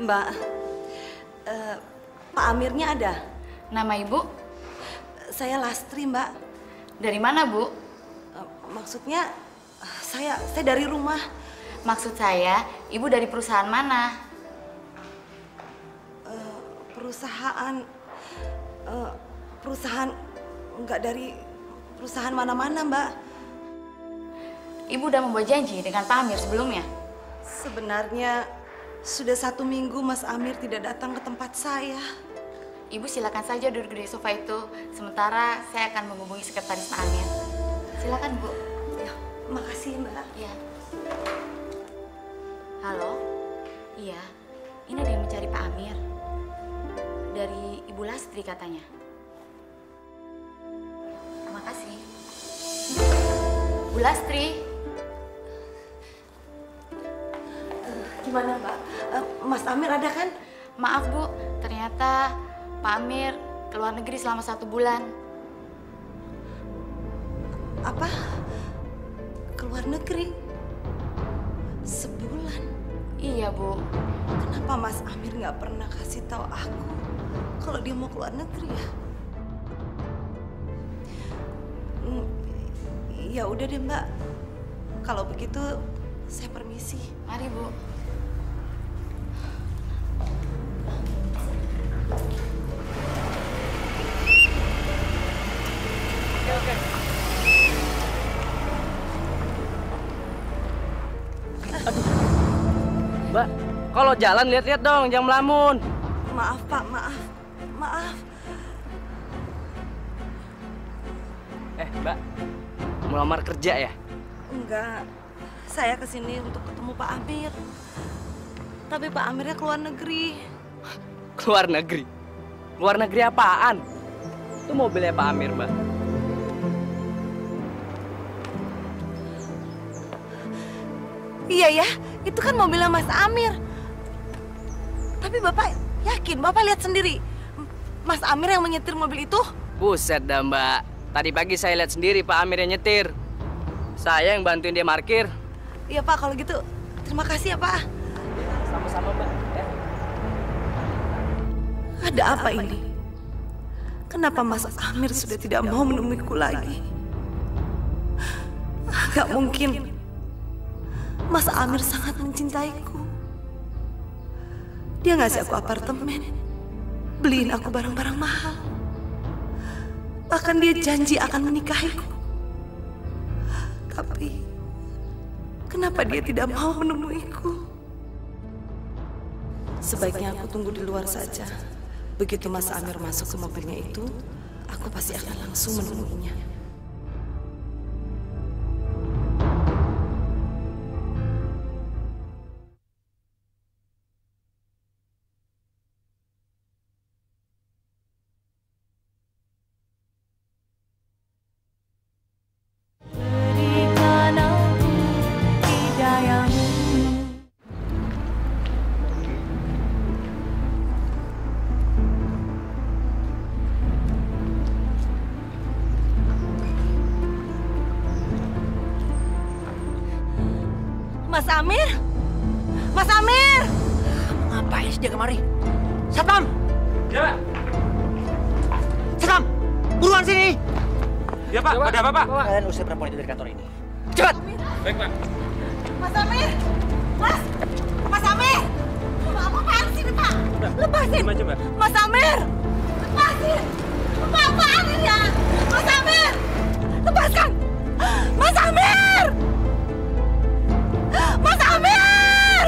Mbak, Pak Amirnya ada? Nama Ibu? Saya Lastri, Mbak. Dari mana, Bu? Maksudnya, saya dari rumah. Maksud saya, Ibu dari perusahaan mana? Enggak dari perusahaan mana-mana, Mbak. Ibu udah membuat janji dengan Pak Amir sebelumnya? Sebenarnya sudah 1 minggu Mas Amir tidak datang ke tempat saya. Ibu silakan saja duduk di sofa itu. Sementara saya akan menghubungi sekretaris Pak Amir. Silakan, Bu. Ya, makasih, Mbak. Iya. Halo? Iya, ini ada yang mencari Pak Amir. Dari Ibu Lastri katanya. Terima kasih. Bu Lastri. Gimana, Mbak? Mas Amir ada kan? Maaf, Bu. Ternyata Pak Amir ke luar negeri selama 1 bulan. Apa? Ke luar negeri? Sebulan? Iya, Bu. Kenapa Mas Amir nggak pernah kasih tahu aku kalau dia mau ke luar negeri ya? Ya udah deh, Mbak. Kalau begitu saya permisi. Mari, Bu. Oke. Aduh. Mbak, kalau jalan lihat-lihat dong, jangan melamun. Maaf, Pak, maaf. Maaf. Mbak, mau lamar kerja ya? Enggak. Saya kesini untuk ketemu Pak Amir. Tapi Pak Amirnya ke luar negeri. Keluar negeri? Luar negeri apaan? Itu mobilnya Pak Amir, Mbak. Iya ya, itu kan mobilnya Mas Amir. Tapi Bapak yakin, Bapak lihat sendiri Mas Amir yang menyetir mobil itu? Buset dah, Mbak. Tadi pagi saya lihat sendiri Pak Amir yang nyetir. Saya yang bantuin dia parkir. Iya, Pak, kalau gitu terima kasih ya, Pak. Sama-sama, Mbak. Ya. Ada apa ini? Kenapa Mas Amir sudah tidak mau menemuiku lagi? Gak mungkin. Mas Amir sangat mencintaiku. Dia ngasih aku apartemen, beliin aku barang-barang mahal. Bahkan dia janji akan menikahiku. Tapi kenapa dia tidak mau menemuiku? Sebaiknya aku tunggu di luar saja. Begitu Mas Amir masuk ke mobilnya itu, aku pasti akan langsung menemuinya. Mas Amir? Mas Amir! Ngapain sih dia kemari? Satpam! Ya, Pak. Satpam! Buruan sini! Ya, Pak. Ada apa, Pak? Kalian usir perempuan itu dari kantor ini. Cepat! Baik, Pak. Mas Amir! Mas Amir! Apaan sih ini, Pak? Lepasin! Gimana coba? Mas Amir! Lepasin! Apaan ini ya? Mas Amir! Lepaskan! Mas Amir! Mas Amir!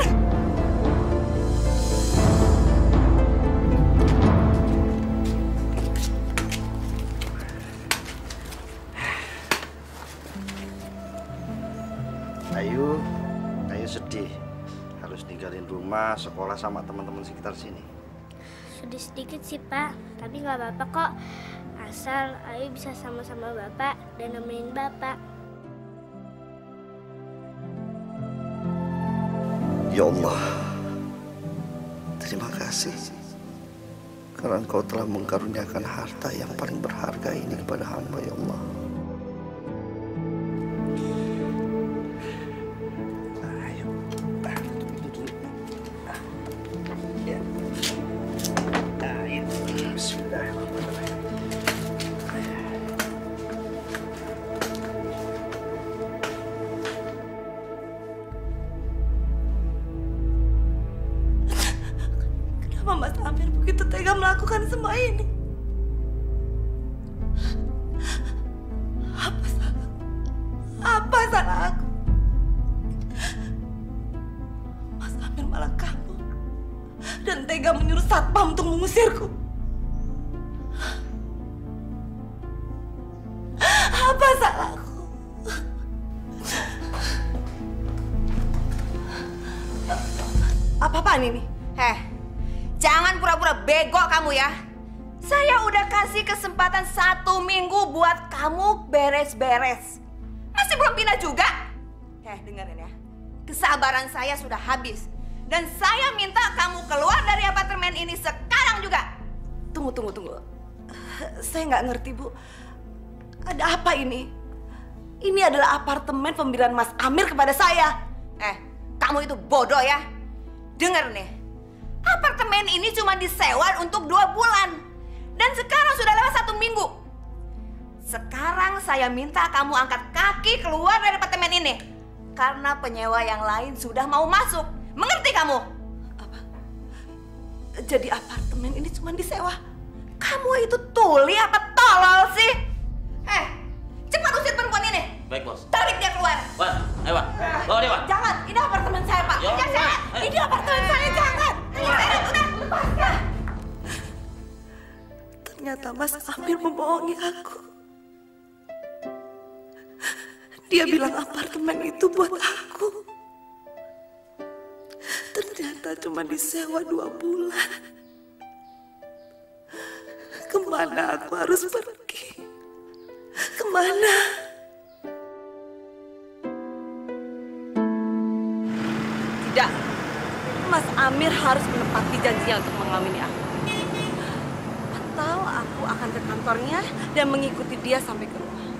Ayu sedih. Harus ninggalin rumah, sekolah sama teman-teman sekitar sini. Sedih sedikit sih, Pak. Tapi nggak apa-apa kok. Asal Ayu bisa sama-sama Bapak dan nemenin Bapak. Ya Allah, terima kasih karena Engkau telah mengkaruniakan harta yang paling berharga ini kepada hamba, ya Allah. Ayo, itu dulu. Ya. Ayo, bismillahirrahmanirrahim. Kenapa Mas Amir begitu tega melakukan semua ini? satpam untuk mengusirku. Apa salahku? Apa-apaan ini? Jangan pura-pura bego kamu ya. Saya udah kasih kesempatan 1 minggu buat kamu beres-beres. Masih belum pindah juga? Dengerin ya. Kesabaran saya sudah habis. Dan saya minta kamu keluar dari apartemen ini sekarang juga. Tunggu. Saya nggak ngerti, Bu. Ada apa ini? Ini adalah apartemen pemberian Mas Amir kepada saya. Kamu itu bodoh ya. Dengar nih. Apartemen ini cuma disewa untuk 2 bulan. Dan sekarang sudah lewat 1 minggu. Sekarang saya minta kamu angkat kaki keluar dari apartemen ini. Karena penyewa yang lain sudah mau masuk. Mengerti kamu? Apa? Jadi apartemen ini cuma disewa? Kamu itu tuli apa tolol sih? Cepat usir perempuan ini. Baik, Bos. Tarik dia keluar. Pak, ayo, Pak. Bawa dia, Pak. Jangan, ini apartemen saya, Pak. Jangan. Ini apartemen saya, jangan. Udah, lepaskan. Ternyata Mas Amir membohongi aku. Dia bilang apartemen itu buat aku. Ternyata cuma disewa 2 bulan. Kemana aku harus pergi? Kemana? Tidak. Mas Amir harus menepati janjinya untuk mengawini aku. Atau aku akan ke kantornya dan mengikuti dia sampai ke rumah.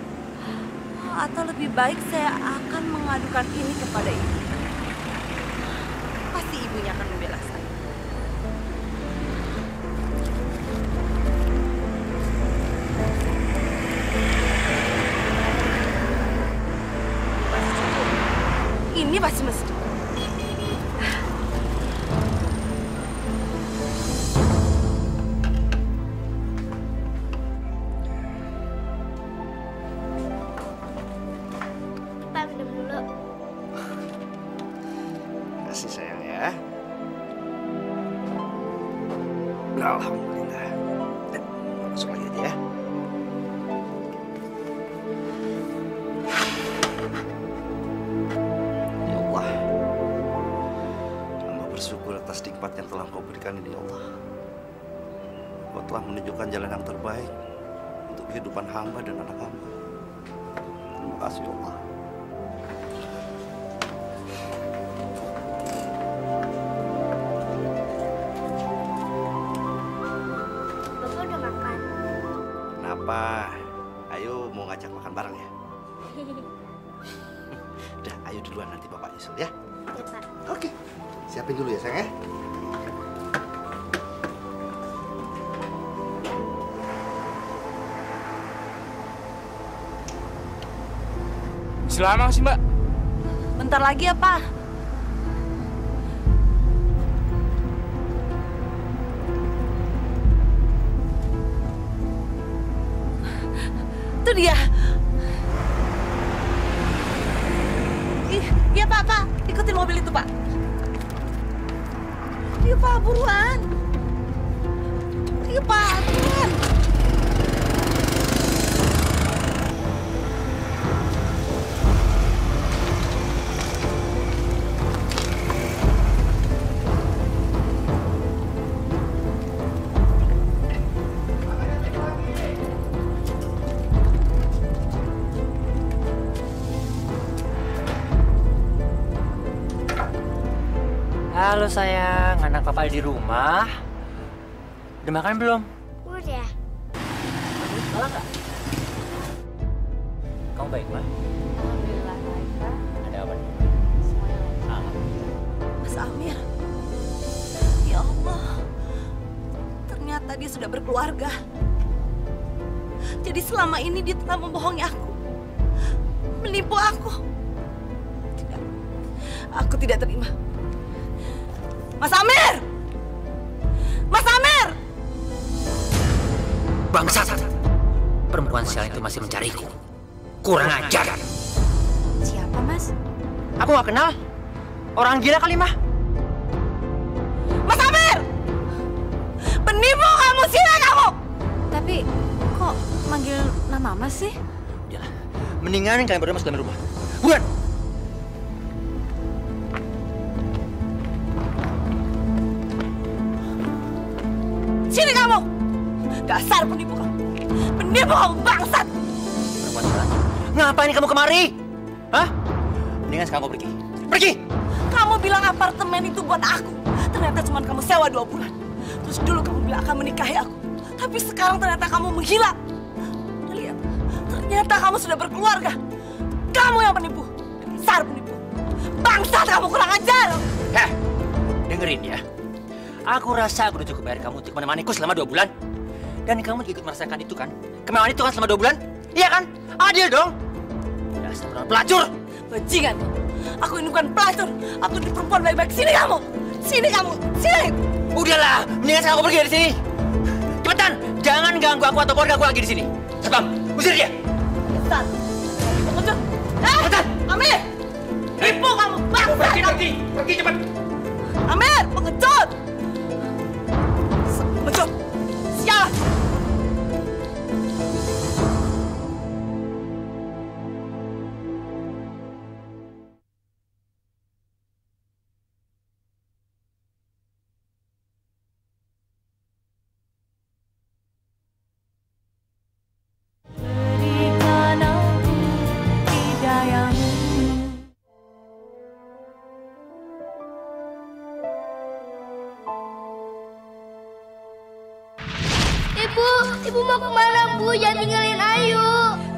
Atau lebih baik saya akan mengadukan ini kepada ibu. Pasti ibunya akan membela saya. Ini pasti mesti. Pak, minum dulu. Kasih sayang ya. Alhamdulillah. Masuk lagi aja ya. Ya Allah, hamba bersyukur atas nikmat yang telah Kau berikan ini, ya Allah. Kau telah menunjukkan jalan yang terbaik untuk kehidupan hamba dan anak hamba. Terima kasih, ya Allah. Bapak udah makan? Kenapa? Ayo mau ngajak makan bareng ya? Udah, ayo duluan nanti Bapak nyusul ya. Ya, Pak. Oke, siapin dulu ya sayang ya. Selama sih, Mbak? Bentar lagi ya, Pak. Itu dia. Iya, Pak. Ikutin mobil itu, Pak. Iya, Pak, buruan. Iya, Pak, buruan. Halo sayang, anak papa di rumah. Udah makan belum? Udah. Kamu salah nggak? Kamu baik, Ma? Alhamdulillah, baik, Pak. Ada apa nih? Semuanya lancar. Mas Amir. Ya Allah. Ternyata dia sudah berkeluarga. Jadi selama ini dia telah membohongi aku. Menipu aku. Tidak. Aku tidak terima. Mas Amir! Mas Amir! Bangsat! Perempuan sial itu masih mencariku. Kurang ajar. Siapa, Mas? Aku nggak kenal. Orang gila kali, Mah. Mas Amir! sini kamu! Tapi kok manggil nama Mas sih? Udahlah, mendingan kalian berdua masuk dalam rumah. Buruan! Sini kamu! Dasar penipu kamu! Penipu kamu bangsat! Perempuan jalan, ngapain kamu kemari? Hah? Mendingan sekarang kamu pergi. Pergi! Kamu bilang apartemen itu buat aku. Ternyata cuma kamu sewa 2 bulan. Terus dulu kamu bilang akan menikahi aku. Tapi sekarang ternyata kamu menghilang. Lihat, ternyata kamu sudah berkeluarga. Kamu yang penipu. Dasar penipu. Bangsat kamu, kurang ajar! Heh, dengerin ya. Aku rasa aku udah cukup bayar kamu untuk menemaniku selama 2 bulan. Dan kamu juga ikut merasakan itu kan? Kemewahan itu kan selama 2 bulan? Iya kan? Adil dong? Dasar perempuan pelacur! Bajingan kamu. Aku ini bukan pelacur. Aku ini perempuan baik-baik. Sini kamu! Sini kamu! Sini! Udahlah, mendingan sekarang aku pergi dari sini. Cepetan, jangan ganggu aku atau keluarga aku lagi di sini. Satpam, usir dia. Cepetan. Pengecut. Cepetan. Amir! Tipu kamu! Bangsat kamu! Pergi cepat! Amir! Pengecut! Pengecut! Sial! Ibu mau kemana, Bu? Jangan tinggalin Ayu.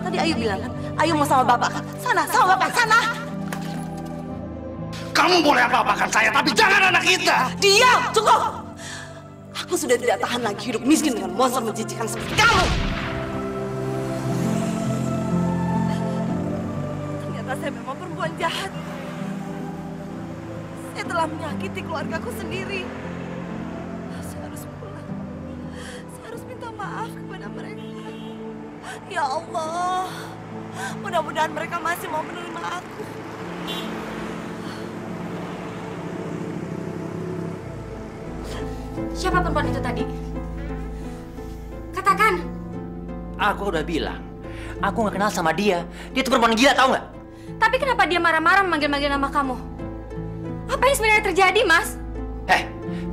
Tadi Ayu bilang kan, Ayu mau sama bapak kan? Sana, sama bapak, sana! Kamu boleh apa-apakan saya, tapi jangan anak kita! Diam! Cukup! Aku sudah tidak tahan lagi hidup miskin dengan monster menjijikan seperti kamu! Ternyata saya memang perempuan jahat. Saya telah menyakiti keluargaku sendiri. Saya harus pulang. Saya harus minta maaf kepada mereka. Ya Allah, mudah-mudahan mereka masih mau menerima aku. Siapa perempuan itu tadi? Katakan. Aku udah bilang, aku gak kenal sama dia. Dia tuh perempuan gila, tau nggak? Tapi kenapa dia marah-marah memanggil-manggil nama kamu? Apa yang sebenarnya terjadi, Mas?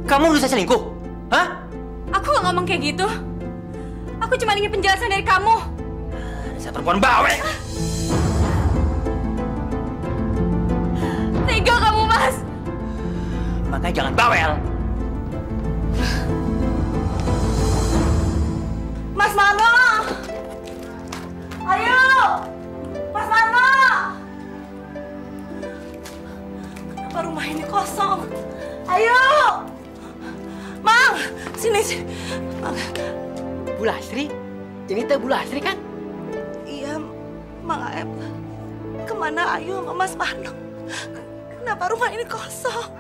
Kamu udah selingkuh? Hah? Aku gak ngomong kayak gitu. Aku cuma ingin penjelasan dari kamu. Saya perempuan bawel. Tega kamu, Mas. Makanya jangan bawel. Mas Mano! Ayo! Mas Mano! Kenapa rumah ini kosong? Ayo! Mang! Sini, sini. Mang. Bu Lasri? Ini teh Bu Lasri kan? Iya, Mang Aep. Kemana Ayu sama Mas Mano? Kenapa rumah ini kosong?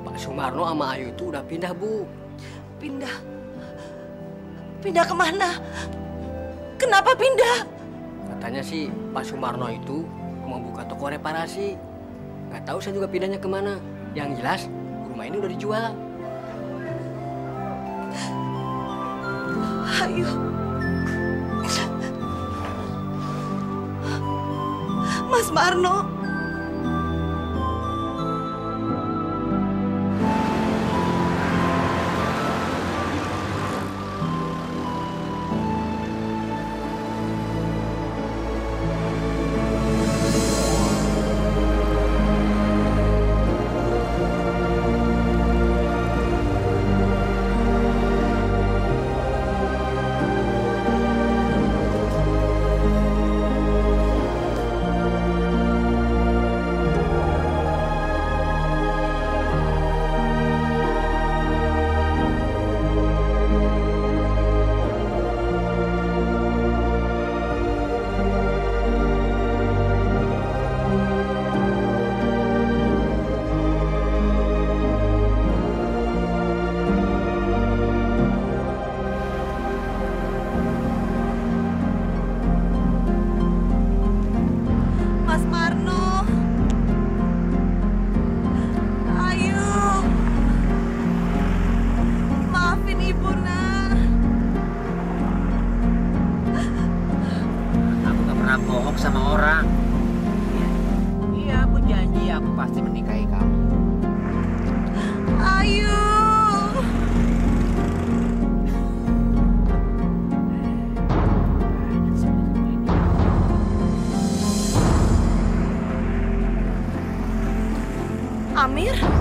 Pak Sumarno sama Ayu itu udah pindah, Bu. Pindah? Pindah kemana? Kenapa pindah? Katanya sih Pak Sumarno itu mau buka toko reparasi. Nggak tahu saya juga pindahnya kemana. Yang jelas rumah ini udah dijual. Ayu. Mas Marno. bohong sama orang. Iya, aku janji aku pasti menikahi kamu. Ayu. Amir?